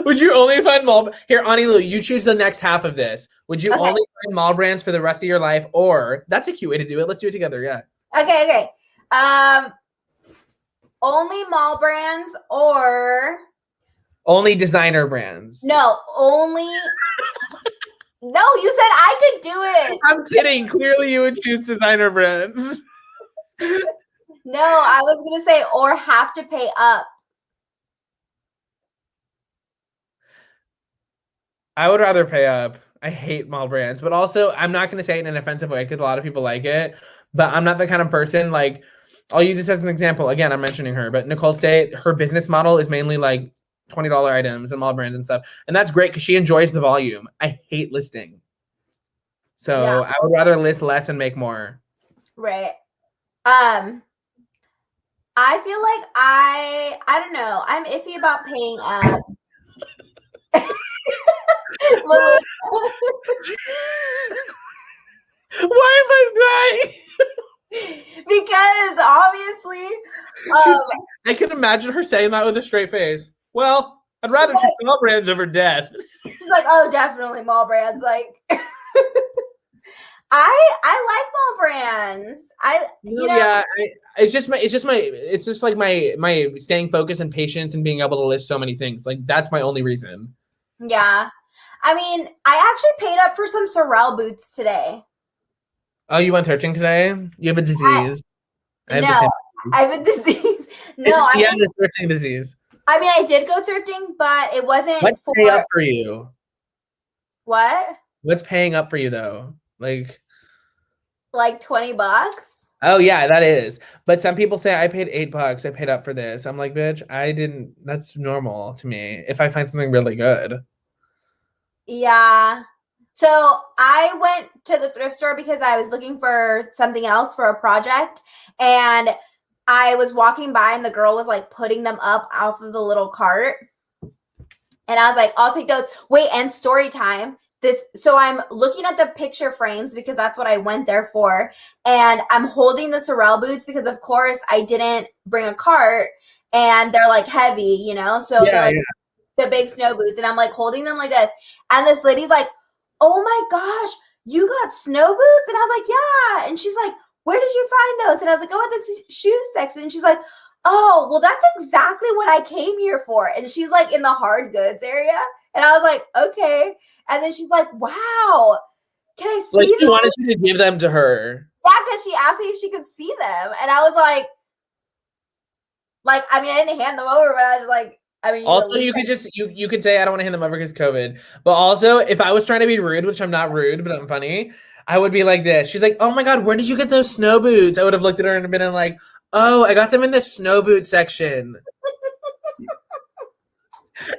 Would you only find mall here, Anylu, you choose the next half of this. Would you only find mall brands for the rest of your life, or that's a cute way to do it. Let's do it together, yeah. Okay. Only mall brands or only designer brands? No, only No, you said I could do it. I'm kidding. Clearly you would choose designer brands. No, I was gonna say or have to pay up. I would rather pay up. I hate mall brands, but also I'm not going to say it in an offensive way because a lot of people like it, but I'm not the kind of person like, I'll use this as an example. Again, I'm mentioning her, but Nicole State, her business model is mainly like $20 items and mall brands and stuff. And that's great because she enjoys the volume. I hate listing. So yeah. I would rather list less and make more. Right. I feel like I don't know. I'm iffy about paying up. Why am I dying? Because obviously I can imagine her saying that with a straight face. Well, I'd rather choose mall brands over death. She's like, oh, definitely mall brands. Like I like mall brands. It's just like my staying focused and patience and being able to list so many things. Like that's my only reason. Yeah. I mean, I actually paid up for some Sorel boots today. Oh, you went thrifting today? You have a disease. I have a disease. No, I have a thrifting disease. I mean, I did go thrifting, but it wasn't. What's pay up for you? What? What's paying up for you though? Like $20? Oh yeah, that is. But some people say I paid $8. I paid up for this. I'm like, bitch, I didn't. That's normal to me. If I find something really good. Yeah. So I went to the thrift store because I was looking for something else for a project, and I was walking by and the girl was like putting them up off of the little cart. And I was like, I'll take those. Wait, and story time. so I'm looking at the picture frames because that's what I went there for. And I'm holding the Sorel boots because of course I didn't bring a cart and they're like heavy, you know? So they're like the big snow boots. And I'm like holding them like this. And this lady's like, oh my gosh, you got snow boots? And I was like, yeah. And she's like, where did you find those? And I was like, oh, at the shoes section. And she's like, oh, well, that's exactly what I came here for. And she's like in the hard goods area. And I was like, okay. And then she's like, wow, can I see Like she them? wanted you to give them to her. Yeah, because she asked me if she could see them. And I was like, I mean, I didn't hand them over, but I was like, I mean, also, you could just you could say I don't want to hand them over because COVID. But also, if I was trying to be rude, which I'm not rude, but I'm funny, I would be like this. She's like, "Oh my god, where did you get those snow boots?" I would have looked at her and been like, "Oh, I got them in the snow boot section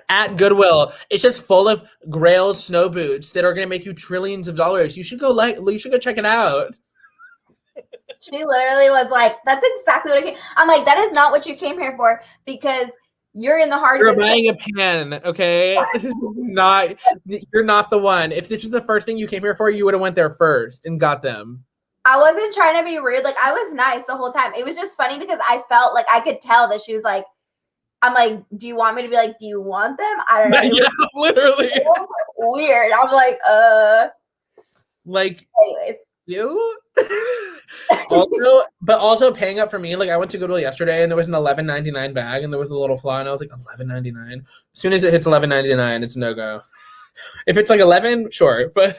at Goodwill. It's just full of Grail snow boots that are gonna make you trillions of dollars. You should go check it out." She literally was like, that's exactly what I came. I'm like, that is not what you came here for because you're in the hard You're goods. buying a pen, okay? This is not. You're not the one. If this was the first thing you came here for, you would have went there first and got them. I wasn't trying to be rude. Like, I was nice the whole time. It was just funny because I felt like I could tell that she was like, I'm like, do you want me to be like, do you want them? I don't know. Yeah, literally. Weird. I'm like, Like, anyways. you? also paying up for me. Like, I went to Goodwill yesterday and there was an $11.99 bag and there was a little flaw and I was like, $11.99. As soon as it hits $11.99, it's no go. If it's like 11, sure, but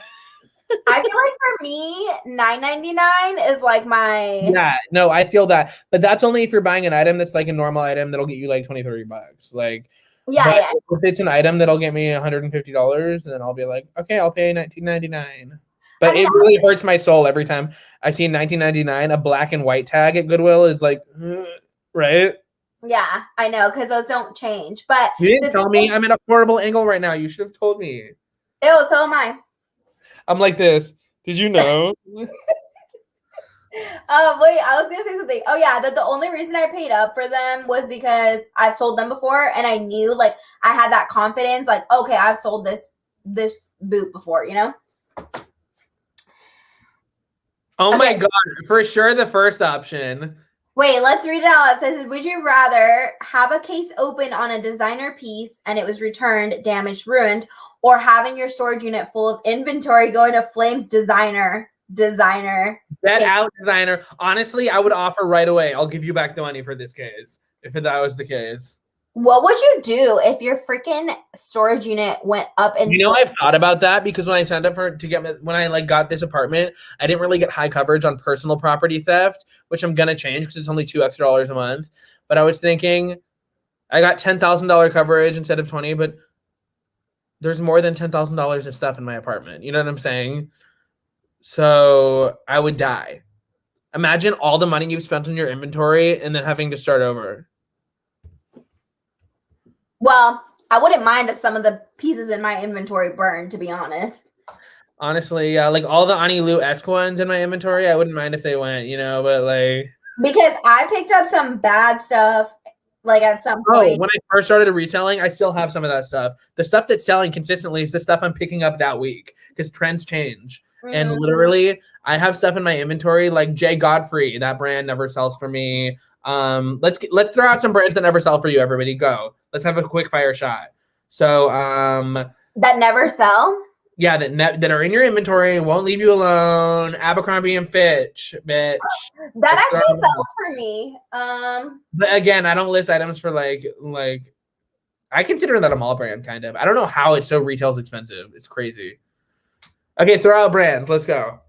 I feel like for me, $9.99 is like my. yeah, no, I feel that, but that's only if you're buying an item that's like a normal item that'll get you like $20-$30. Like, Yeah. If it's an item that'll get me $150, then I'll be like, okay, I'll pay $19.99. But it really hurts my soul every time I see $19.99. A black and white tag at Goodwill is like, right? Yeah, I know, because those don't change. But you didn't tell me. I'm at a horrible angle right now. You should have told me. Ew, so am I. I'm like this. Did you know? Wait, I was gonna say something. Oh yeah, that the only reason I paid up for them was because I've sold them before, and I knew like I had that confidence. Like, okay, I've sold this boot before, you know. Oh my god, for sure the first option. Wait, let's read it out. It says, would you rather have a case open on a designer piece and it was returned, damaged, ruined, or having your storage unit full of inventory going to flames designer? That out designer. Honestly, I would offer right away. I'll give you back the money for this case if that was the case. What would you do if your freaking storage unit went up in? You know, I've thought about that because when I signed up when I like got this apartment, I didn't really get high coverage on personal property theft, which I'm gonna change because it's only $2 extra a month. But I was thinking, I got $10,000 coverage instead of 20, but there's more than $10,000 of stuff in my apartment. You know what I'm saying? So I would die. Imagine all the money you've spent on your inventory and then having to start over. Well, I wouldn't mind if some of the pieces in my inventory burned, to be honest. Honestly, yeah, like all the Anylu-esque ones in my inventory, I wouldn't mind if they went, you know, but like... Because I picked up some bad stuff, like at some point. Oh, when I first started reselling, I still have some of that stuff. The stuff that's selling consistently is the stuff I'm picking up that week because trends change. Mm-hmm. And literally, I have stuff in my inventory like J. Godfrey. That brand never sells for me. Let's throw out some brands that never sell for you, everybody. Go. Let's have a quick fire shot. So, that never sell? Yeah, that are in your inventory, won't leave you alone. Abercrombie and Fitch, bitch. That actually sells for me. But again, I don't list items for like I consider that a mall brand, kind of. I don't know how it's so retail's expensive. It's crazy. Okay, throw out brands. Let's go.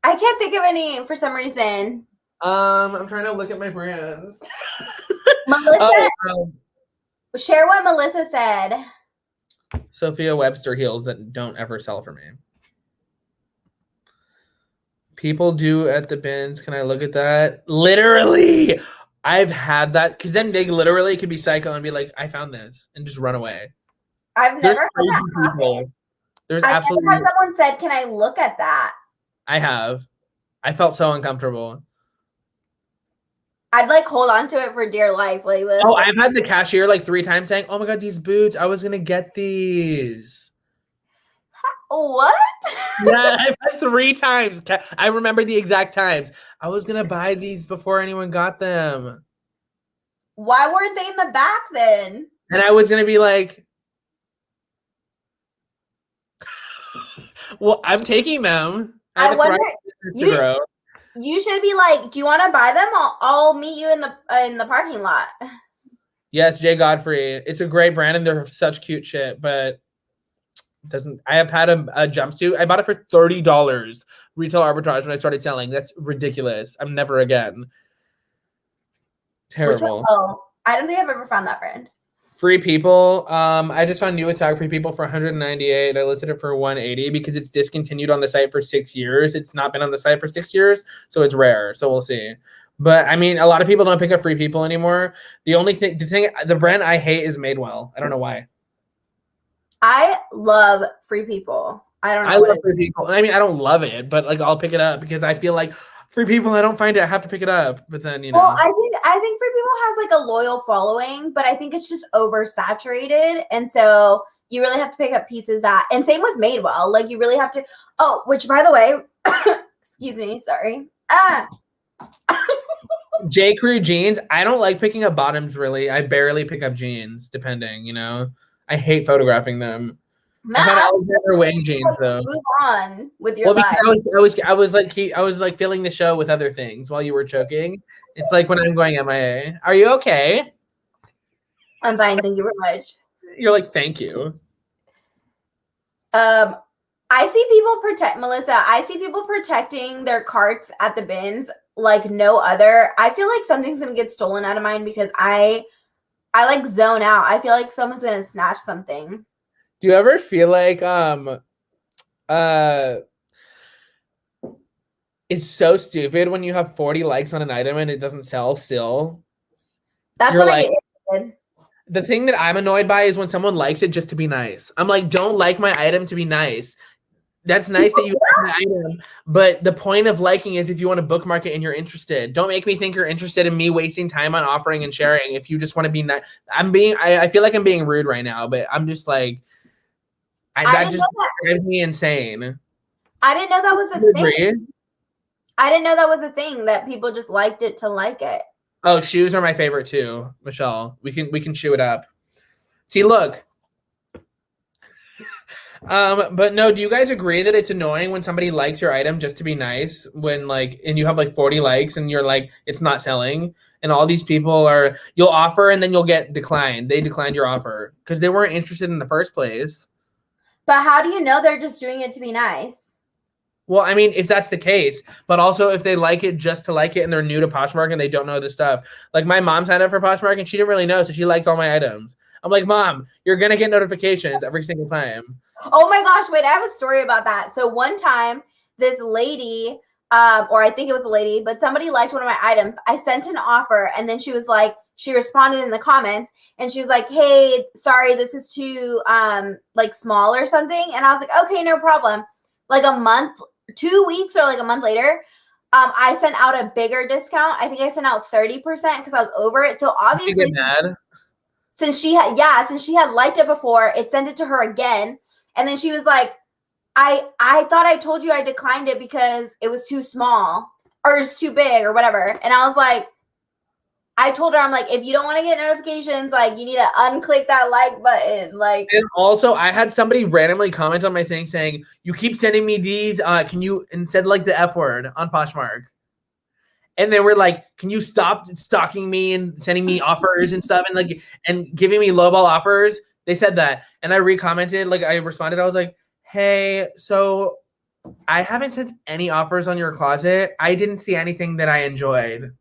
I can't think of any for some reason. I'm trying to look at my brands. Melissa, share what Melissa said. Sophia Webster heels that don't ever sell for me. People do at the bins. Can I look at that? Literally, I've had that because then they literally could be psycho and be like, "I found this," and just run away. I've never heard that happen. There's I've absolutely never had someone said, "Can I look at that?" I have. I felt so uncomfortable. I'd like hold on to it for dear life, like this. Oh, I've had the cashier like 3 times saying, "Oh my god, these boots! I was gonna get these." What? Yeah, I've had 3 times. I remember the exact times. I was gonna buy these before anyone got them. Why weren't they in the back then? And I was gonna be like, well, I'm taking them. I I have a wonder. thriving business to You grow. you should be like, do you want to buy them? I'll meet you in the parking lot. Yes, Jay Godfrey. It's a great brand and they're such cute shit, but doesn't I have had a jumpsuit. I bought it for $30 retail arbitrage when I started selling. That's ridiculous. I'm never again. Which one? Terrible. Oh, I don't think I've ever found that brand. Free People. I just found new attack Free People for 198. I listed it for 180 because it's discontinued on the site for 6 years. It's not been on the site for 6 years, so it's rare. So we'll see. But I mean, a lot of people don't pick up Free People anymore. The brand I hate is Madewell. I don't know why. I love Free People. I don't know. I love Free People. I mean, I don't love it, but like I'll pick it up because I feel like Free People, I don't find it, I have to pick it up. But then, you know. Well, I think Free People has like a loyal following, but I think it's just oversaturated, and so you really have to pick up pieces that. And same with Madewell, like you really have to. Oh, which by the way, excuse me, sorry. J. Crew jeans. I don't like picking up bottoms really. I barely pick up jeans, depending, you know. I hate photographing them. Matt, I found Alexander Wang jeans though. move on with your life. I was like filling the show with other things while you were choking. It's like when I'm going MIA. Are you okay? I'm fine, thank you very much. You're like, thank you. I see people Melissa. I see people protecting their carts at the bins like no other. I feel like something's gonna get stolen out of mine because I like zone out. I feel like someone's gonna snatch something. Do you ever feel like it's so stupid when you have 40 likes on an item and it doesn't sell still? That's You're what like, I get. The thing that I'm annoyed by is when someone likes it just to be nice. I'm like, don't like my item to be nice. That's nice that you like my item, but the point of liking is if you want to bookmark it and you're interested. Don't make me think you're interested in me wasting time on offering and sharing if you just want to be nice. I feel like I'm being rude right now, but I'm just like, that just drives me insane. I didn't know that was a thing. I didn't know that was a thing that people just liked it to like it. Oh, shoes are my favorite too, Michelle. We can shoe it up. See, look. But no, do you guys agree that it's annoying when somebody likes your item just to be nice when and you have like 40 likes and you're like, it's not selling and all these people you'll offer and then you'll get declined. They declined your offer because they weren't interested in the first place. But how do you know they're just doing it to be nice? Well, I mean, if that's the case, but also if they like it just to like it and they're new to Poshmark and they don't know the stuff. Like my mom signed up for Poshmark and she didn't really know, so she liked all my items. I'm like, Mom, you're going to get notifications every single time. Oh my gosh, wait, I have a story about that. So one time, this lady, or I think it was a lady, but somebody liked one of my items. I sent an offer, and then she was like, she responded in the comments, and she was like, hey, sorry, this is too, like, small or something. And I was like, okay, no problem. Like 2 weeks or like a month later, I sent out a bigger discount. I think I sent out 30% because I was over it. So obviously, you get mad? Since she had liked it before, it sent it to her again. And then she was like, I thought I told you I declined it because it was too small or it's too big or whatever. And I was like, I told her, I'm like, if you don't want to get notifications, like you need to unclick that like button. Like, and also I had somebody randomly comment on my thing saying, you keep sending me these, can you, and said like the F word on Poshmark. And they were like, can you stop stalking me and sending me offers and stuff and giving me lowball offers? They said that. And I recommented, like I responded, I was like, hey, so I haven't sent any offers on your closet. I didn't see anything that I enjoyed.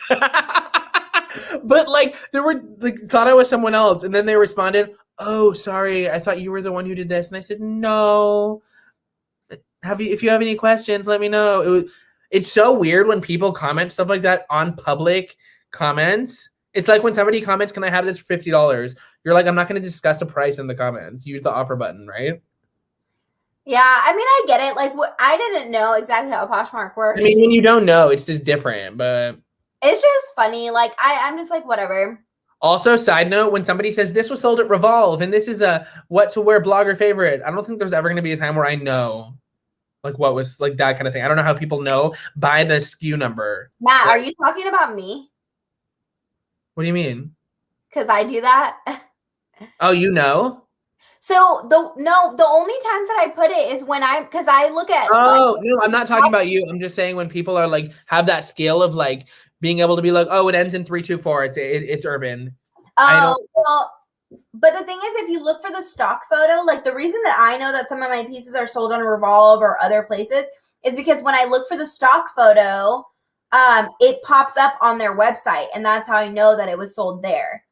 But like they were like thought I was someone else. And then they responded, oh, sorry, I thought you were the one who did this. And I said, no. If you have any questions, let me know. It's so weird when people comment stuff like that on public comments. It's like when somebody comments, can I have this for $50? You're like, I'm not going to discuss a price in the comments. Use the offer button, right? Yeah, I mean, I get it. Like, I didn't know exactly how Poshmark works. I mean, when you don't know, it's just different, but... It's just funny. Like, I'm just like, whatever. Also, side note, when somebody says this was sold at Revolve and this is a what to wear blogger favorite, I don't think there's ever going to be a time where I know like what was like that kind of thing. I don't know how people know by the SKU number. Matt, are you talking about me? What do you mean? Because I do that. Oh, you know? So the only times that I put it is when because I look at. Oh no, I'm not talking about you. I'm just saying when people are like have that scale of like being able to be like, oh, it ends in 324. It's urban. Oh well, but the thing is, if you look for the stock photo, like the reason that I know that some of my pieces are sold on Revolve or other places is because when I look for the stock photo, it pops up on their website, and that's how I know that it was sold there.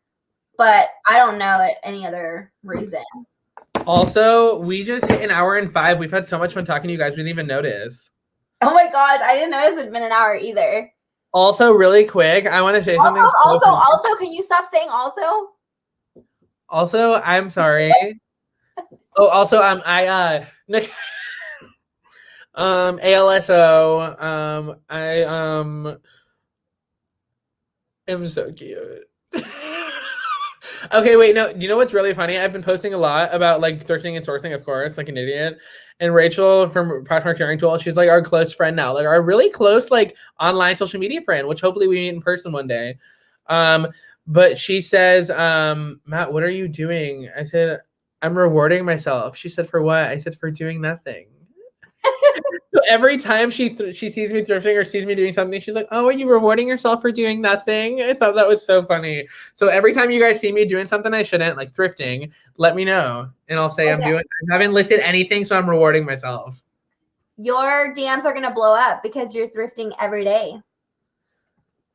But I don't know any other reason. Also, we just hit an hour and 5. We've had so much fun talking to you guys. We didn't even notice. Oh my gosh, I didn't notice it'd been an hour either. Also, really quick, I want to say something. Also, can you stop saying also? Also, I'm sorry. Oh, also, Nick, ALSO, I am so cute. Okay, wait, no, do you know what's really funny? I've been posting a lot about like thrifting and sourcing, of course, like an idiot. And Rachel from Poshmark Sharing Tool, she's like our close friend now, like our really close, like online social media friend, which hopefully we meet in person one day. But she says, Matt, what are you doing? I said, I'm rewarding myself. She said, for what? I said, for doing nothing. So every time she sees me thrifting or sees me doing something, she's like, oh, are you rewarding yourself for doing nothing? I thought that was so funny. So every time you guys see me doing something I shouldn't, like thrifting, let me know. And I'll say I haven't listed anything, so I'm rewarding myself. Your DMs are going to blow up because you're thrifting every day.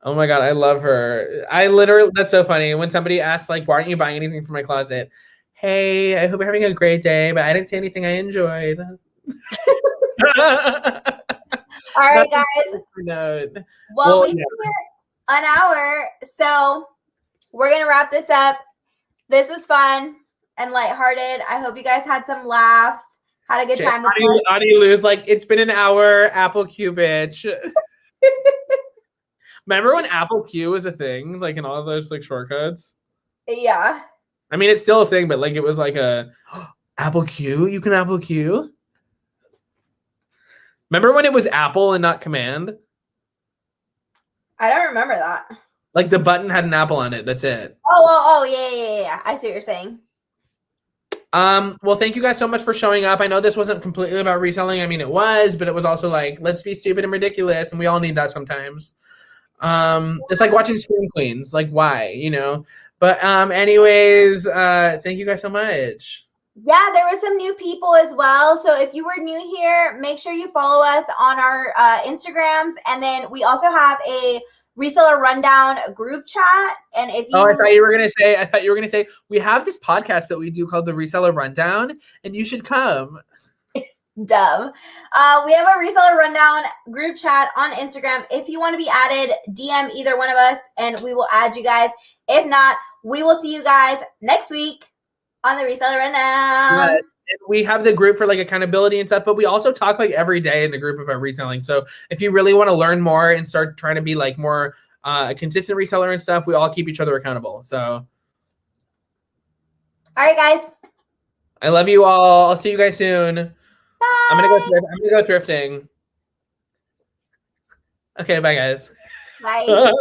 Oh my God, I love her. I literally, that's so funny. When somebody asks, like, why aren't you buying anything from my closet? Hey, I hope you're having a great day, but I didn't see anything I enjoyed. All right, guys. Well, we've been here an hour, so we're going to wrap this up. This was fun and lighthearted. I hope you guys had some laughs, had a good time with us. Anylu's like, it's been an hour, Apple Q, bitch. Remember when Apple Q was a thing, like in all of those like shortcuts? Yeah. I mean, it's still a thing, but like it was like a Apple Q. You can Apple Q. Remember when it was Apple and not Command? I don't remember that. Like the button had an apple on it. That's it. Oh, yeah. I see what you're saying. Well, thank you guys so much for showing up. I know this wasn't completely about reselling. I mean, it was, but it was also like, let's be stupid and ridiculous, and we all need that sometimes. It's like watching Scream Queens. Like, why? You know? But anyways, thank you guys so much. Yeah, there were some new people as well. So if you were new here, make sure you follow us on our Instagrams. And then we also have a Reseller Rundown group chat. And if you I thought you were gonna say we have this podcast that we do called the Reseller Rundown, and you should come. Dumb. We have a Reseller Rundown group chat on Instagram. If you want to be added, DM either one of us and we will add you guys. If not, we will see you guys next week on the Reseller Rundown. Right. We have the group for like accountability and stuff, but we also talk like every day in the group about reselling. So if you really want to learn more and start trying to be like more a consistent reseller and stuff, we all keep each other accountable. So all right, guys. I love you all. I'll see you guys soon. Bye. I'm gonna go thrifting. Okay, bye guys. Bye.